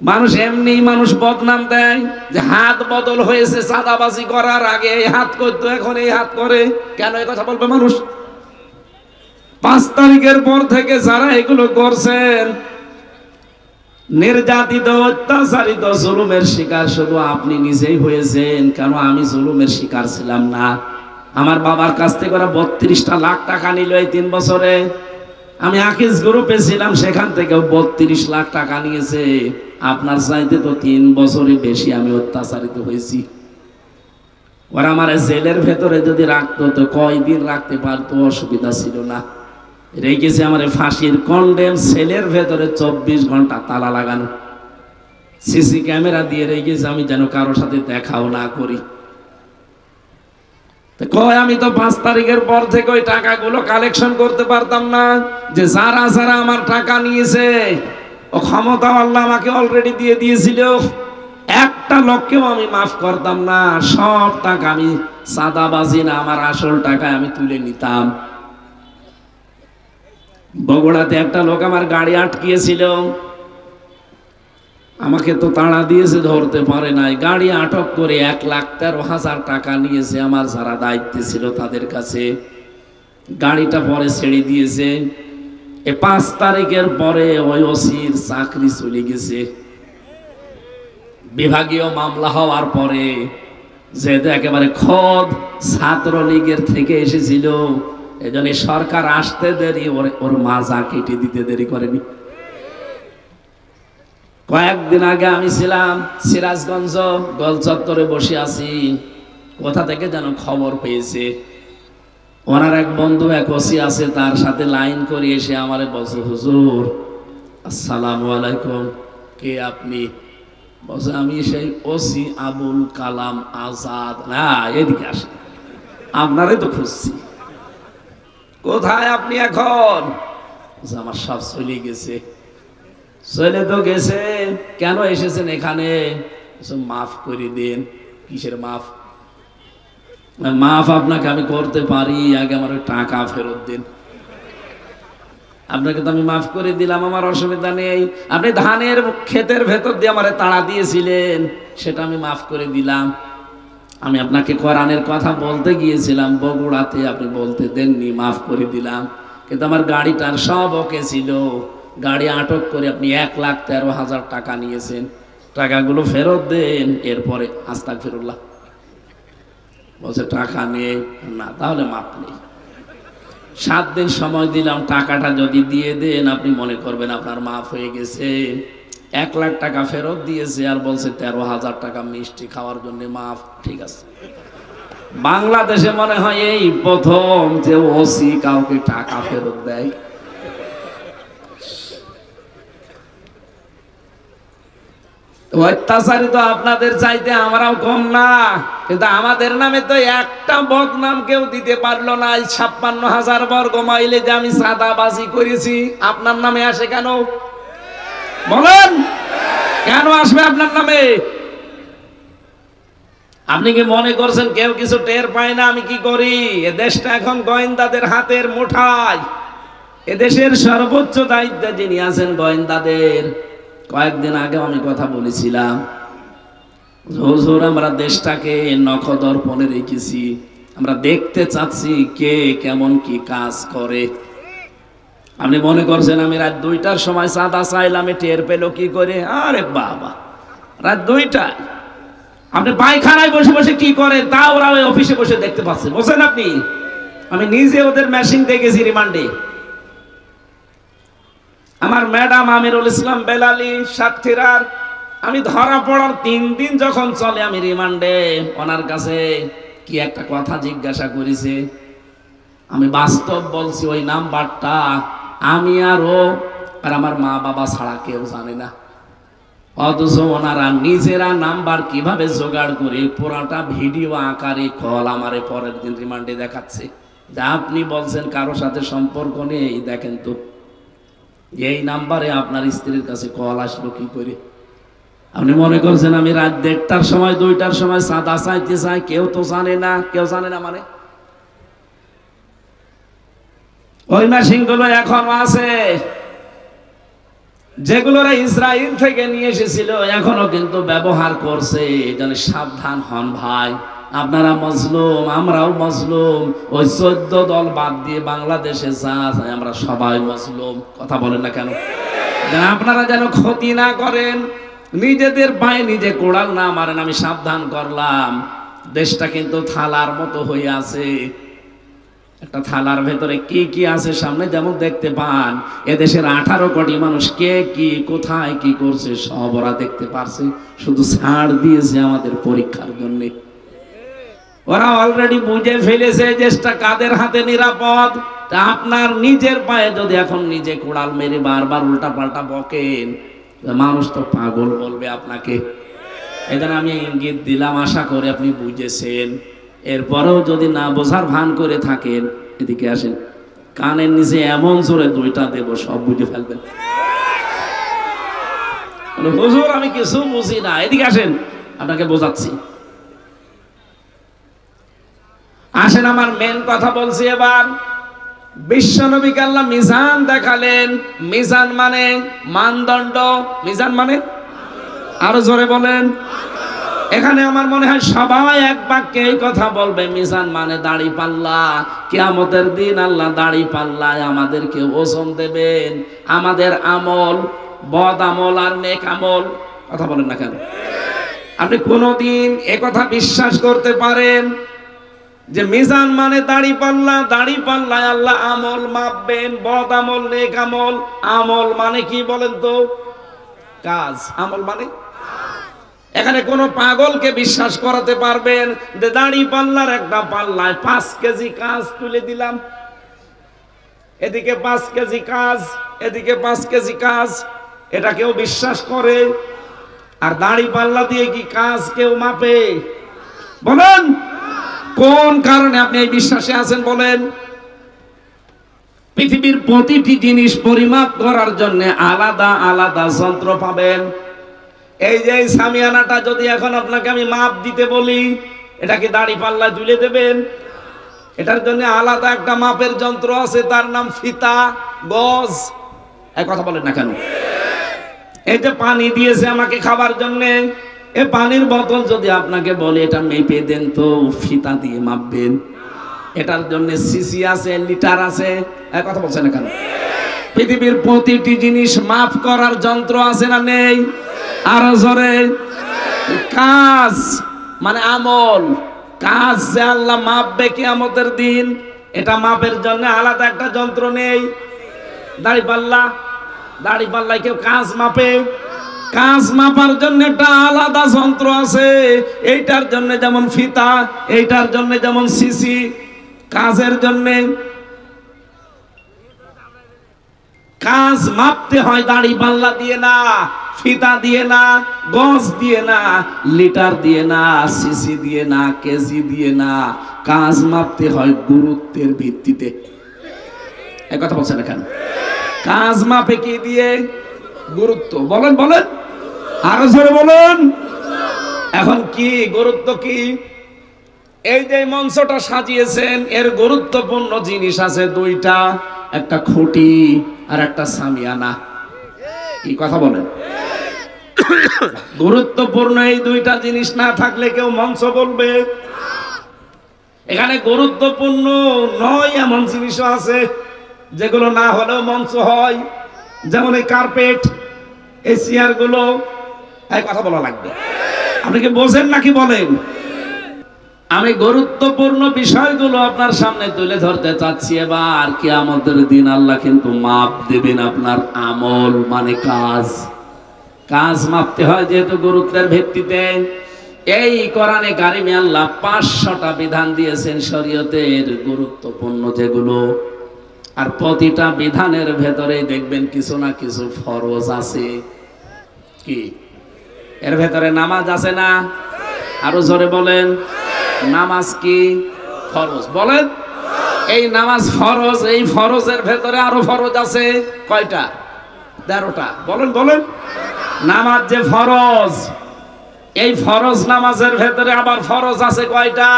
মানুষ এমনি মানুষ বদনাম দেয় যে হাত বদল হয়েছে, সাদাবাজি করার আগে এই হাত করতো এখন এই হাত করে, কেন এই কথা বলবে মানুষ? 5 তারিখের পর থেকে যারা এগুলো করছেন, নির্যাতিত অত্যাচারিত জুলুমের শিকার শুধু আপনি নিজেই হয়েছেন, কেন আমি জুলুমের শিকার ছিলাম না? আমার বাবার কাছ থেকে ওরা 32টা লাখ টাকা নিল এই 3 বছরে। আমি আকিজ গ্রুপে ছিলাম, সেখান থেকেও 32 লাখ টাকা নিয়েছে। আপনার চাইতে তো 3 বছরে বেশি আমি অত্যাচারিত হয়েছি। ওরা আমার জেলের ভেতরে যদি রাখতো তো কয়দিন রাখতে পারতো, অসুবিধা ছিল না। রেখেছে আমার ফাঁসির কন্ডেম সেলের ভেতরে 24 ঘন্টা তালা লাগানো, সিসি ক্যামেরা দিয়ে রেখেছে, আমি যেন কারোর সাথে দেখাও না করি। কয় আমি তো 5 তারিখের পর থেকে ওই টাকাগুলো কালেকশন করতে পারতাম না, যে যারা যারা আমার টাকা নিয়েছে ও ক্ষমতা আল্লাহ আমাকে অলরেডি দিয়ে দিয়েছিল, একটা লোককেও আমি মাফ করতাম না। সব টাকা আমি সাদাবাজি না, আমার আসল টাকা আমি তুলে নিতাম। বগুড়াতে একটা লোক আমার গাড়ি আটকিয়েছিল, আমাকে তো তাড়া দিয়েছে, ধরতে পারে নাই, গাড়ি আটক করে 1,13,000 টাকা নিয়েছে আমার যারা দায়িত্বে ছিল তাদের কাছে। গাড়িটা পরে ছেড়ে দিয়েছে। 5 তারিখের পরে ওই ওসির চাকরি চলে গেছে। বিভাগীয় মামলা হওয়ার পরে, যেহেতু একেবারে খোদ ছাত্রলীগের থেকে এসেছিল, এজন্য সরকার আসতে দেরি, ওর মাজা কেটে দিতে দেরি করেনি। কয়েকদিন আগে আমি ছিলাম সিরাজগঞ্জ গোল চত্বরে বসে আছি, কোথা থেকে যেন খবর পেয়েছে, ওনার এক বন্ধু এক ওসি আছে, তার সাথে লাইন করে এসে আমারে বলছে, হুজুর আসসালামু আলাইকুম, কে আপনি? বলছে আমি সেই ওসি আবুল কালাম আজাদ। না এদিকে আসে, আপনারই তো খুঁজছি। কোথায় আপনি এখন? আমার সব চলে গেছে। চলে তো গেছে, কেন এসেছেন এখানে? মাফ করে দিন। কিসের মাফ? মাফ আপনাকে আমি করতে পারি, আগে আমার টাকা ফেরত দিন। আপনাকে তো আমি মাফ করে দিলাম, আমার অসুবিধা নেই। আপনি ধানের ক্ষেতের ভেতর দিয়ে আমারে তাড়া দিয়েছিলেন, সেটা আমি মাফ করে দিলাম। আমি আপনাকে কোরআনের কথা বলতে গিয়েছিলাম বগুড়াতে, আপনি বলতে দেননি, মাফ করে দিলাম। কিন্তু আমার গাড়িটার সব ওকে ছিল, গাড়ি আটক করে আপনি 1,13,000 টাকা নিয়েছেন, টাকাগুলো ফেরত দেন। এরপরে আস্তাগফিরুল্লাহ বলছে টাকা নেই। না, তাহলে মাপ নেই। 7 দিন সময় দিলাম, টাকাটা যদি দিয়ে দেন আপনি মনে করবেন আপনার মাফ হয়ে গেছে। 1 লাখ টাকা ফেরত দিয়েছে আর বলছে 13,000 টাকা মিষ্টি খাওয়ার জন্য মাফ। ঠিক আছে, বাংলাদেশে মনে হয় এই প্রথম যে ওসি কাউকে টাকা ফেরত দেয়। অত্যাচারিত আপনাদের চাইতে আমরাও কম না, কিন্তু আমাদের নামে তো একটা বদনাম কেউ দিতে পারলো না। 56,000 বর্গ মাইলে যে আমি সাদাবাজি করেছি, আপনার নামে আসে কেন? বলেন, কেন আসবে আপনার নামে? আপনি কি মনে করছেন কেউ কিছু টের পায় না আমি কি করি? এ দেশটা এখন গোয়েন্দাদের হাতের মুঠায়। এদেশের সর্বোচ্চ দায়িত্বে যিনি আছেন গোয়েন্দাদের। কয়েকদিন আগে আমি কথা বলেছিলাম, হুজুর আমরা দেশটাকে নখদর্পণে রেখেছি, আমরা দেখতে চাচ্ছি কে কেমন কি কাজ করে। আপনি মনে করছেন আমি রাত 2টার সময় চাঁদা চাইলাম, টের পেল কি করে? আরে বাবা, রাত 2টায় আপনি পায়খানায় বসে বসে কি করেন তা ওরা ওই অফিসে বসে দেখতে পাচ্ছে, বুঝছেন আপনি? আমি নিজে ওদের মেশিন দেখেছি রিমান্ডে। আমার ম্যাডাম আমিরুল ইসলাম বেলালি সাতক্ষীরার, আমি ধরা পড়ার 3 দিন যখন চলে আমি রিমান্ডে, ওনার কাছে কি একটা কথা জিজ্ঞাসা করেছে, আমি বাস্তব বলছি ওই নাম্বারটা আমি আর ও আর আমার মা বাবা ছাড়া কেউ জানে না। অথচ ওনারা নিজেরা নাম্বার কিভাবে জোগাড় করে পুরাটা ভিডিও আকারে কল আমারে পরের দিন রিমান্ডে দেখাচ্ছে। যা আপনি বলছেন কারো সাথে সম্পর্ক নেই, দেখেন তো এই নাম্বারে আপনার স্ত্রীর কাছে কল আসলো কি করে? আপনি মনে করছেন আমি রাত 1:30টার সময় 2টার সময় চাঁদা চাইতে চাই? কেউ তো জানে না, কেউ জানে না। মানে ওই মেশিনগুলো এখনো আছে, যেগুলো ইসরায়েল থেকে নিয়ে এসেছিল এখনো কিন্তু ব্যবহার করছে। এজন্য সাবধান হন ভাই, আপনারা মজলুম, আমরাও মজলুম। ওই 14 দল বাদ দিয়ে বাংলাদেশে যা আছে আমরা সবাই মজলুম। কথা বলেন না কেন? আপনারা যেন ক্ষতি না করেন, নিজেদের পায়ে নিজে কোড়াল না মারেন। আমি সাবধান করলাম, দেশটা কিন্তু থালার মতো হয়ে আছে। একটা থালার ভেতরে কি কি আছে সামনে যেমন দেখতে পান, এদেশের 18 কোটি মানুষ কে কি কোথায় কি করছে সব ওরা দেখতে পারছে, শুধু ছাড় দিয়েছে আমাদের পরীক্ষার জন্য। ওরা অলরেডি বুঝে ফেলেছে দেশটা কাদের হাতে নিরাপদ। তা আপনার নিজের পায়ে যদি এখন নিজে কোড়াল মেরে বারবার উল্টা পাল্টা বকেন, মানুষ তো পাগল বলবে আপনাকে। এখানে আমি ইঙ্গিত দিলাম, আশা করি আপনি বুঝেছেন। এরপরেও যদি না বোঝার ভান করে থাকেন, এদিকে আসেন, কানের নিচে এমন জোরে 2টা দেব, সব বুঝে ফেলবেন। হুজুর আমি কিছু বুঝি না, এদিকে আসেন, আপনাকে বোঝাচ্ছি। আসেন, আমার মেন কথা বলছি এবার। বিশ্বনবীকে আল্লাহ মিজান দেখালেন। মিজান মানে মানদণ্ড। মিজান মানে আরো জোরে বলেন। এখানে আমার মনে হয় সবাই এক বাক্যে এই কথা বলবে, মিজান মানে দাড়ি পাল্লা। কিয়ামতের দিন আল্লাহ দাড়ি পাল্লায় আমাদেরকে ওজন দেবেন, আমাদের আমল, বদ আমল আর নেক আমল। কথা বলেন না কেন? আপনি কোনদিন একথা বিশ্বাস করতে পারেন যে মিজান মানে দাড়ি পাল্লা, দাড়ি পাল্লায় আল্লাহ আমল মাপবেন, বদ আমল নেক আমল? আমল মানে কি বলেন তো? কাজ। আমল মানে এখানে কোন পাগলকে বিশ্বাস করাতে পারবেন যে দাড়ি পাল্লার একটা পাল্লায় 5 কেজি কাজ তুলে দিলাম, এদিকে 5 কেজি কাজ, এদিকে 5 কেজি কাজ? এটা কেউ বিশ্বাস করে? আর দাড়ি পাল্লা দিয়ে কি কাজ কেউ মাপে? বলেন কোন কারণে আপনি এই বিশ্বাসে আছেন বলেন? পৃথিবীর প্রতিটি জিনিস পরিমাপ করার জন্য আলাদা আলাদা যন্ত্র পাবেন। এই যে সামিয়ানাটা যদি এখন আপনাকে আমি মাপ দিতে বলি, এটা কি দাড়ি পাল্লায় তুলে দেবেন? এটার জন্য আলাদা একটা মাপের যন্ত্র আছে, তার নাম ফিতা, গজ। এই কথা বলেন না কেন? এই যে পানি দিয়েছে আমাকে খাবার জন্য, এই পানির বোতল যদি আপনাকে বলে এটা মেপে দেন তো ফিতা দিয়ে মাপবেন? এটার জন্য সিসি আছে, লিটার আছে। এই কথা বলছেন না কেন? পৃথিবীর প্রতিটি জিনিস মাপ করার যন্ত্র আছে না নেই? আরো জোরে। কাজ মানে আমল, কাজ যে আল্লাহ মাপবে কিয়ামতের দিন, এটা মাপের জন্য আলাদা একটা যন্ত্র নেই? দাড়ি পাল্লা, দাড়ি পাল্লায় কেউ কাজ মাপে? কাজ মাপার জন্য একটা আলাদা যন্ত্র আছে। এইটার জন্য যেমন ফিতা, এইটার জন্য যেমন সিসি। কাজের জন্য কাজ মাপতে হয় দাড়ি পাল্লা দিয়ে না, ফিতা দিয়ে না, গজ দিয়ে না, লিটার দিয়ে না, সিসি দিয়ে না, কেজি দিয়ে না। কাজ মাপতে হয় গুরুত্বের ভিত্তিতে। এই কথা বলছেন না কেন? কাজ মাপে কি দিয়ে? গুরুত্ব। বলেন বলেন, আরো জোরে বলেন। এখন কি গুরুত্ব কি? এই যে মঞ্চটা সাজিয়েছেন, এর গুরুত্বপূর্ণ জিনিস আছে 2টা, একটা খুঁটি আর একটা সামিয়ানা। কি কথা বলেন? গুরুত্বপূর্ণ এই 2টা জিনিস না থাকলে কেউ মঞ্চ বলবে? এখানে গুরুত্বপূর্ণ নয় এমন জিনিসও আছে যেগুলো না হলেও মঞ্চ হয়, যেমন এই কার্পেট, এই চেয়ার গুলো। এই কথা বলা লাগবে। আপনি কি বোঝেন নাকি বলেন? আমি গুরুত্বপূর্ণ বিষয়গুলো আপনার সামনে তুলে ধরতে চাচ্ছি। এবার কিয়ামতের দিন আল্লাহ কিন্তু মাপ দেবেন আপনার আমল মানে কাজ। কাজ মাপতে হয় যেহেতু গুরুত্বের ভিত্তিতে। এই কোরআনে কারিমে আল্লাহ 500টা বিধান দিয়েছেন শরীয়তের গুরুত্বপূর্ণ যেগুলো, আর প্রতিটা বিধানের ভেতরেই দেখবেন কিছু না কিছু ফরজ আছে। কি এর ভেতরে নামাজ আছে না? আরো জোরে বলেন, নামাজ কি ফরজ? বলেন, এই নামাজ ফরজ, এই ফরজের ভেতরে আরো ফরজ আছে কয়টা? 13টা। বলেন বলেন, নামাজ যে ফরজ, এই ফরজ নামাজের ভেতরে আবার ফরজ আছে কয়টা?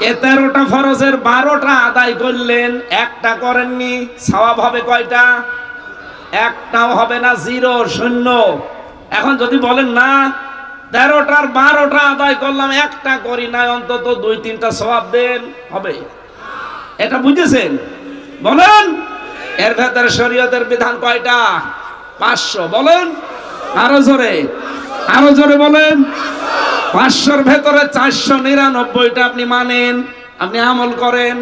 এ 13টা ফরজের 12টা আদায় করলেন, একটা করেননি, সওয়াব হবে কয়টা? একটাও হবে না, 0, 0। এখন যদি বলেন না 13টার 12টা আদায় করলাম, একটা করি না, অন্তত 2-3টা সওয়াব দেন, হবে? এটা বুঝেছেন? বলেন, এর ভেতরে শরীয়তের বিধান কয়টা? 500। বলেন আরো জোরে, আরো জোরে বলেন। 500র ভেতরে 499টা আপনি মানেন, আপনি আমল করেন,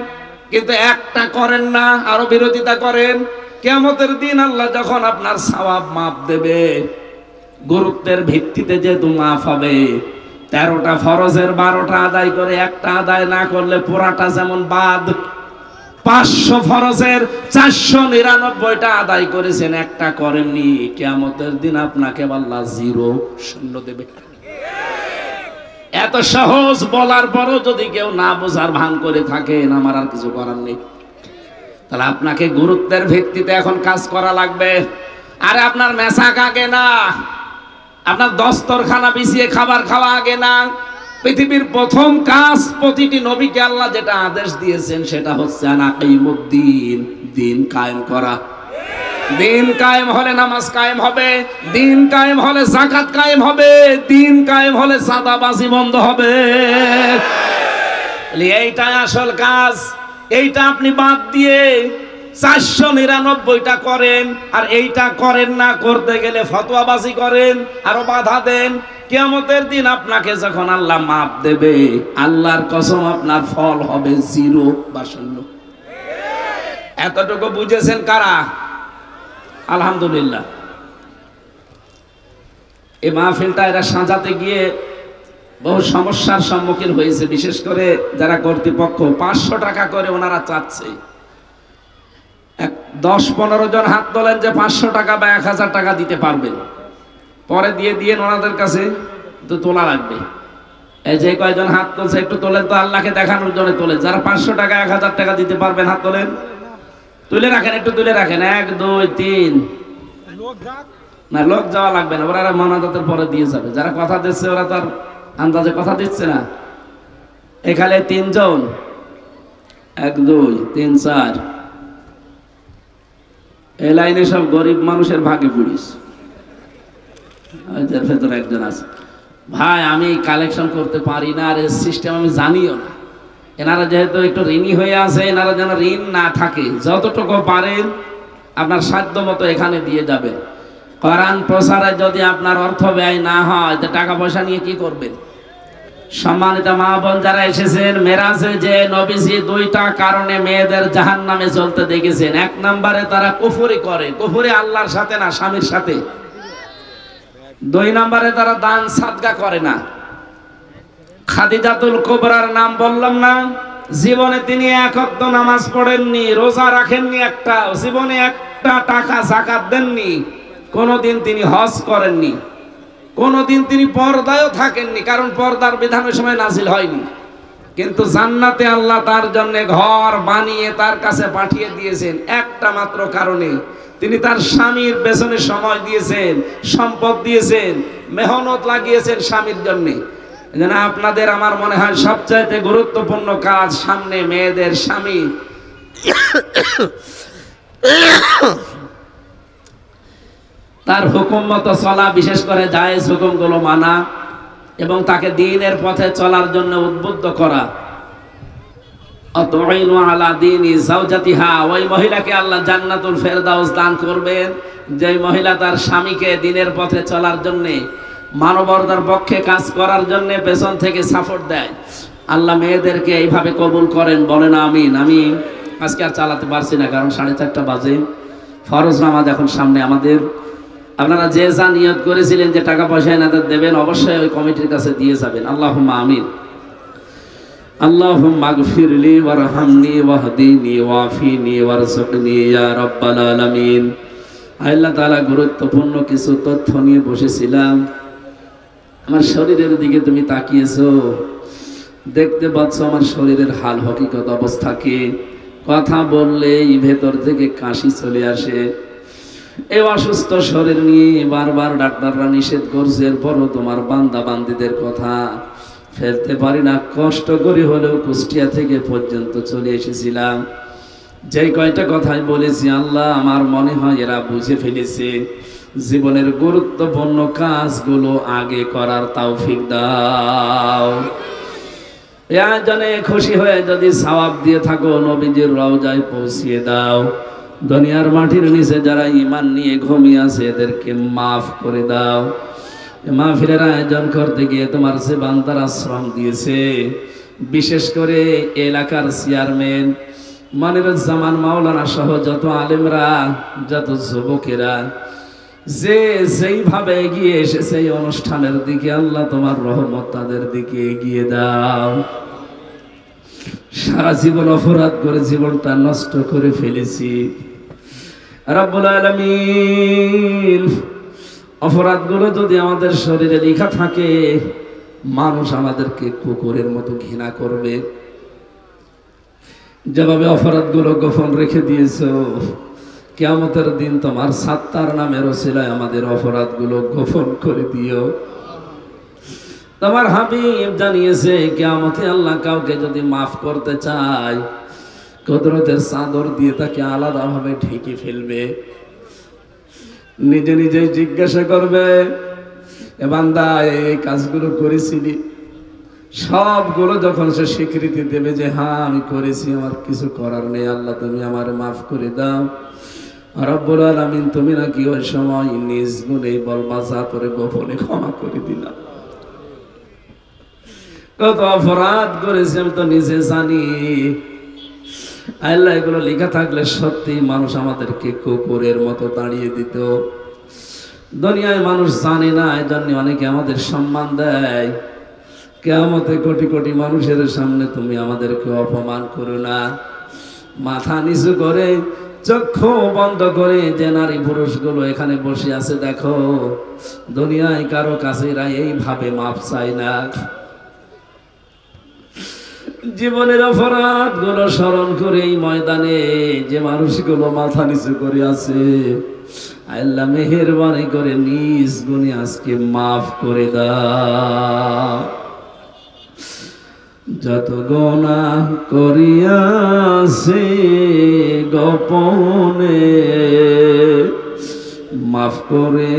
কিন্তু একটা করেন না, আরো বিরোধিতা করেন। কিয়ামতের দিন আল্লাহ যখন আপনার সওয়াব মাপ দেবে, গুরুত্বের ভিত্তিতে যেহেতু মাপ হবে, 13টা ফরজের 12টা আদায় করে একটা আদায় না করলে পুরাটা যেমন বাদ। 500 ফরজের 499টা আদায় করেছেন, একটা করেননি, কিয়ামতের দিন আপনাকে আল্লাহ 0, 0 দেবে। এত সহজ বলার পরও যদি কেউ না বোঝার ভান করে থাকেন, আমার আর কিছু করার নেই। তাহলে আপনাকে গুরুত্বের ভিত্তিতে এখন কাজ করা লাগবে। আরে আপনার মেসাক আগে না, আপনার দস্তরখানা বিছিয়ে খাবার খাওয়া আগে না। পৃথিবীর প্রথম কাজ প্রতিটি নবীকে আল্লাহ যেটা আদেশ দিয়েছেন সেটা হচ্ছে আনাকিমুদ্দিন, দিন কায়েম করা। দিন কায়েম হলে নামাজ কায়েম হবে, দিন কায়েম হলে যাকাত কায়েম হবে, দিন কায়েম হলে সাদাবাজি বন্ধ হবে। এইটাই আসল কাজ। এইটা আপনি বাদ দিয়ে 499টা করেন, আর এইটা করেন না, করতে গেলে ফতোয়াবাজি করেন, আরো বাধা দেন। কিয়ামতের দিন আপনাকে যখন আল্লাহ মাপ দেবে, আল্লাহর কসম আপনার ফল হবে 0 বা 0। এতটুকু বুঝেছেন কারা? আলহামদুলিল্লাহ। এই মাহফিলটা এরা সাজাতে গিয়ে বহু সমস্যার সম্মুখীন হয়েছে, বিশেষ করে যারা কর্তৃপক্ষ। 500 টাকা করে ওনারা চাচ্ছে। 10-15 জন হাত তোলেন যে 500 টাকা বা 1000 টাকা দিতে পারবেন, পরে দিয়ে দিয়ে ওনাদের কাছে তো তোলা লাগবে। এই যে কয়জন হাত তুলছে একটু তোলেন তো, আল্লাহকে দেখানোর জন্য তোলেন। যারা 500 টাকা 1000 টাকা দিতে পারবেন হাত তোলেন, তুলে রাখেন, একটু তুলে রাখেন। 1 2 3। না, লোক যাওয়া লাগবে না, ওরা মনাজাতের পরে দিয়ে যাবে। যারা কথা দিচ্ছে ওরা তো আর আন্দাজে কথা দিচ্ছে না। এখানে 3 জন, 1 2 3 4। এই লাইনে সব গরিব মানুষের ভাগে পড়িস। এদের ভেতরে একজন আছে, ভাই আমি কালেকশন করতে পারি না, আর এর সিস্টেম আমি জানিও না। এনারা যেহেতু একটু ঋণী হয়ে আছে, এনারা যেন ঋণ না থাকে, যতটুকু পারেন আপনার সাধ্য মতো এখানে দিয়ে যাবেন। কোরআন প্রচারে যদি আপনার অর্থ ব্যয় না হয়, তো টাকা পয়সা নিয়ে কি করবেন? সম্মানিত মা বোন যারা এসেছেন, মেরাজে যে নবীজি 2টা কারণে মেয়েদের জাহান্নামে চলতে দেখেছেন। 1 নম্বরে তারা কুফরি করে, কুফরি আল্লাহর সাথে না, স্বামীর সাথে। 2 নম্বরে তারা দান সাদকা করে না। খাদিজাতুল কুবরার নাম বললাম না, জীবনে তিনি 1 ওয়াক্ত নামাজ পড়েননি, রোজা রাখেননি, একটা জীবনে একটা টাকা যাকাত দেননি, কোনোদিন তিনি হজ করেননি, কোনোদিন তিনি পর্দায়ও থাকেননি, কারণ পর্দার বিধান ওই সময় নাজিল হয়নি। কিন্তু জান্নাতে আল্লাহ তার জন্য ঘর বানিয়ে তার কাছে পাঠিয়ে দিয়েছেন একটা মাত্র কারণে। তিনি তার স্বামীর পেছনে সময় দিয়েছেন, সম্পদ দিয়েছেন, মেহনত লাগিয়েছেন স্বামীর জন্য। যেন আপনাদের আমার মনে হয় সবচাইতে গুরুত্বপূর্ণ কাজ সামনে মেয়েদের স্বামী তার হুকুম মতো চলা, বিশেষ করে জায়েজ হুকুমগুলো মানা এবং তাকে দ্বীনের পথে চলার জন্য উদ্বুদ্ধ করা। আতুইনু আলা দীনি যাওজাতিহা, ওই মহিলাকে আল্লাহ জান্নাতুল ফেরদাউস দান করবেন যে মহিলা তার স্বামীকে দ্বীনের পথে চলার জন্য, মানবতার পক্ষে কাজ করার জন্য পেছন থেকে সাপোর্ট দেয়। আল্লাহ মেয়েদেরকে এইভাবে কবুল করেন, বলেন আমিন। আমি আজকে আর চালাতে পারছি না, কারণ 4:30 বাজে। ফরজ নামাজ এখন সামনে আমাদের। আপনারা যে যা নিয়ত করেছিলেন যে টাকা পয়সা এনাদের দেবেন, অবশ্যই ওই কমিটির কাছে দিয়ে যাবেন। আল্লাহুম্মা আমিন। আল্লাহুম্মা আগফিরলি ওয়ারহামনি ওয়াহদিনি ওয়াফিনি ওয়ারযুকনি ইয়া রাব্বাল আলামিন। আল্লাহ তাআলা, গুরুত্বপূর্ণ কিছু তথ্য নিয়ে বসেছিলাম। আমার শরীরের দিকে তুমি তাকিয়েছো, দেখতে পাচ্ছ আমার শরীরের হাল হকিকত অবস্থা কি। কথা বললেই ভেতর থেকে কাশি চলে আসে। এই অসুস্থ শরীর নিয়ে বারবার ডাক্তাররা নিষেধ করছে, এরপরও তোমার বান্দা বান্দিদের কথা ফেলতে পারি না। কষ্ট করে হলেও কুষ্টিয়া থেকে পর্যন্ত চলে এসেছিলাম। যেই কয়টা কথাই বলেছি, আল্লাহ আমার মনে হয় এরা বুঝে ফেলেছে। জীবনের গুরুত্বপূর্ণ কাজগুলো আগে করার তৌফিক দাও। এই আয়োজনে খুশি হয়ে যদি সওয়াব দিয়ে থাকো, নবীজির রওজায় পৌঁছিয়ে দাও। দুনিয়ার মাটির নিচে যারা ঈমান নিয়ে ঘুমিয়ে আছে, এদেরকে মাফ করে দাও। মাহফিলের আয়োজন করতে গিয়ে তোমার যে বান্দারা শ্রম দিয়েছে, বিশেষ করে এলাকার চেয়ারম্যান মনিরুজ্জামান মাওলানা সহ যত আলেমরা, যত যুবকেরা যে যেইভাবে এগিয়ে এসেছে এই অনুষ্ঠানের দিকে, আল্লাহ তোমার রহমত তাদের দিকে এগিয়ে দাও। সারা জীবন অপরাধ করে জীবনটা নষ্ট করে ফেলেছি রব্বুল আলামিন। অপরাধগুলো যদি আমাদের শরীরে লেখা থাকে, মানুষ আমাদেরকে কুকুরের মতো ঘৃণা করবে। যেভাবে অপরাধগুলো গোপন রেখে দিয়েছো, কিয়ামতের দিন তোমার সাত্তার নামের ওসিলায় আমাদের অপরাধগুলো গোপন করে দিও। তোমার হাবিব জানিয়েছে, কিয়ামতে আল্লাহ কাউকে যদি মাফ করতে চায়, কুদরতের চাদর দিয়ে তাকে আলাদাভাবে ঢেকে ফেলবে। নিজে নিজে জিজ্ঞাসা করবে, এ বান্দা এই কাজগুলো করেছিলি? সবগুলো যখন সে স্বীকৃতি দেবে যে হ্যাঁ আমি করেছি, আমার কিছু করার নেই, আল্লাহ তুমি আমার মাফ করে দাও। রব্বুল আলামিন তুমি নাকি ওই সময় নিজ গুণে বলবা, যা তোরে গোপনে ক্ষমা করে দিলাম। কত অপরাধ করেছি আমি তো নিজে জানি। আল্লাহ এগুলো লেখা থাকলে সত্যি মানুষ আমাদেরকে কুকুরের মতো তাড়িয়ে দিত। দুনিয়ায় মানুষ জানে না, এই জন্য অনেকে আমাদের সম্মান দেয়। কিয়ামতে কোটি কোটি মানুষের সামনে তুমি আমাদেরকে অপমান করো না। মাথা নিচু করে, চক্ষু বন্ধ করে যে নারী পুরুষগুলো এখানে বসে আছে দেখো, দুনিয়ায় কারো কাছে এরা এইভাবে মাপ চায় না। জীবনের অপরাধ গুলো স্মরণ করে এই ময়দানে যে মানুষগুলো মাথা নিচু করে আছে, আল্লাহ মেহেরবানি করে নিজ গুণে আজকে মাফ করে দাও। যত গুনাহ করিয়াছে গোপনে, মাফ করে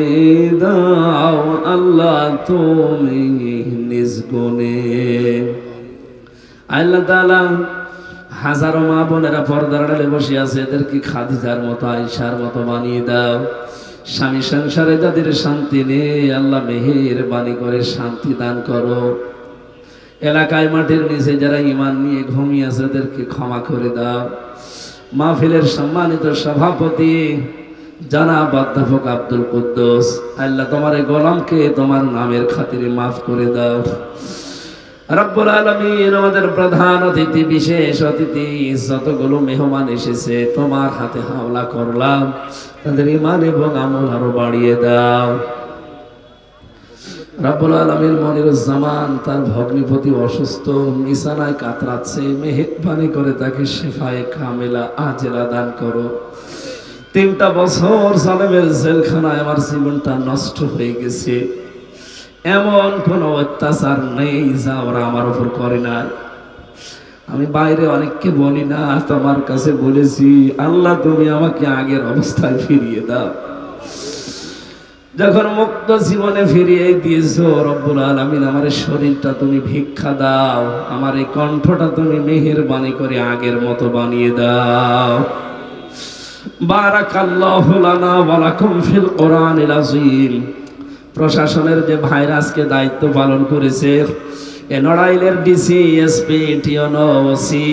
দাও আল্লাহ তুমি নিজ গুণে। আল্লাহ তাআলা হাজারো মা বোনেরা পর্দার আড়ালে বসে আছে, এদেরকে খাদিজার মতো, আয়েশার মতো বানিয়ে দাও। স্বামী সংসারে যাদের শান্তি নেই, আল্লাহ মেহেরবানি করে শান্তি দান করো। এলাকায় মাটির নিচে যারা ঈমান নিয়ে ঘুমিয়ে আছে, এদেরকে ক্ষমা করে দাও। মাহফিলের সম্মানিত সভাপতি জনাব অধ্যাপক আব্দুল কুদ্দুস, আল্লাহ তোমার এই গোলামকে তোমার নামের খাতিরে মাফ করে দাও। রব্বুল আলামিন, আমাদের প্রধান অতিথি, বিশেষ অতিথি, যতগুলো মেহমান এসেছে তোমার হাতে হাওলা করলাম, তাদের ঈমান এবং আমল আরো বাড়িয়ে দাও। রব্বুল আলামিন, মনিরুজ্জামান তার ভগ্নিপতি অসুস্থ, বিছানায় কাতরাচ্ছে, মেহেরবানি করে তাকে শিফায়ে কামেলা আজেলা দান করো। 3টা বছর জালেমের জেলখানায় আমার জীবনটা নষ্ট হয়ে গেছে। এমন কোনো অত্যাচার নেই যা ওরা আমার উপর করে না। আমি বাইরে অনেককে বলি না, তোমার কাছে বলেছি, আল্লাহ তুমি আমাকে আগের অবস্থায় ফিরিয়ে দাও। যখন মুক্ত জীবনে ফিরিয়ে দিয়েছো রব্বুল আলামিন, আমার শরীরটা তুমি ভিক্ষা দাও, আমার এই কণ্ঠটা তুমি মেহেরবানি করে আগের মতো বানিয়ে দাও। বারাকাল্লাহু লানা ওয়া লাকুম ফিল কোরআনিল আযীম। প্রশাসনের যে ভাইরা আজকে দায়িত্ব পালন করেছে, নড়াইলের ডিসি, এসপি, টিওনো, ওসি,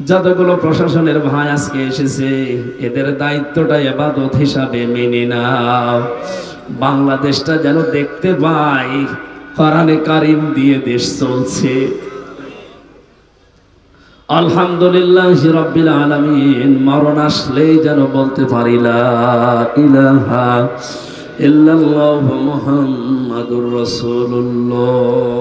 যতগুলো প্রশাসনের ভাই আজকে এসেছে, এদের দায়িত্বটা ইবাদত হিসাবে মেনে নাও। বাংলাদেশটা যেন দেখতে পাই কোরআনে কারীম দিয়ে দেশ চলছে। আলহামদুলিল্লাহি রাব্বিল আলামিন। মরণ আসলেই যেন বলতে পারি লা ইলাহা ইল্লাল্লাহু মুহাম্মাদুর রাসূলুল্লাহ।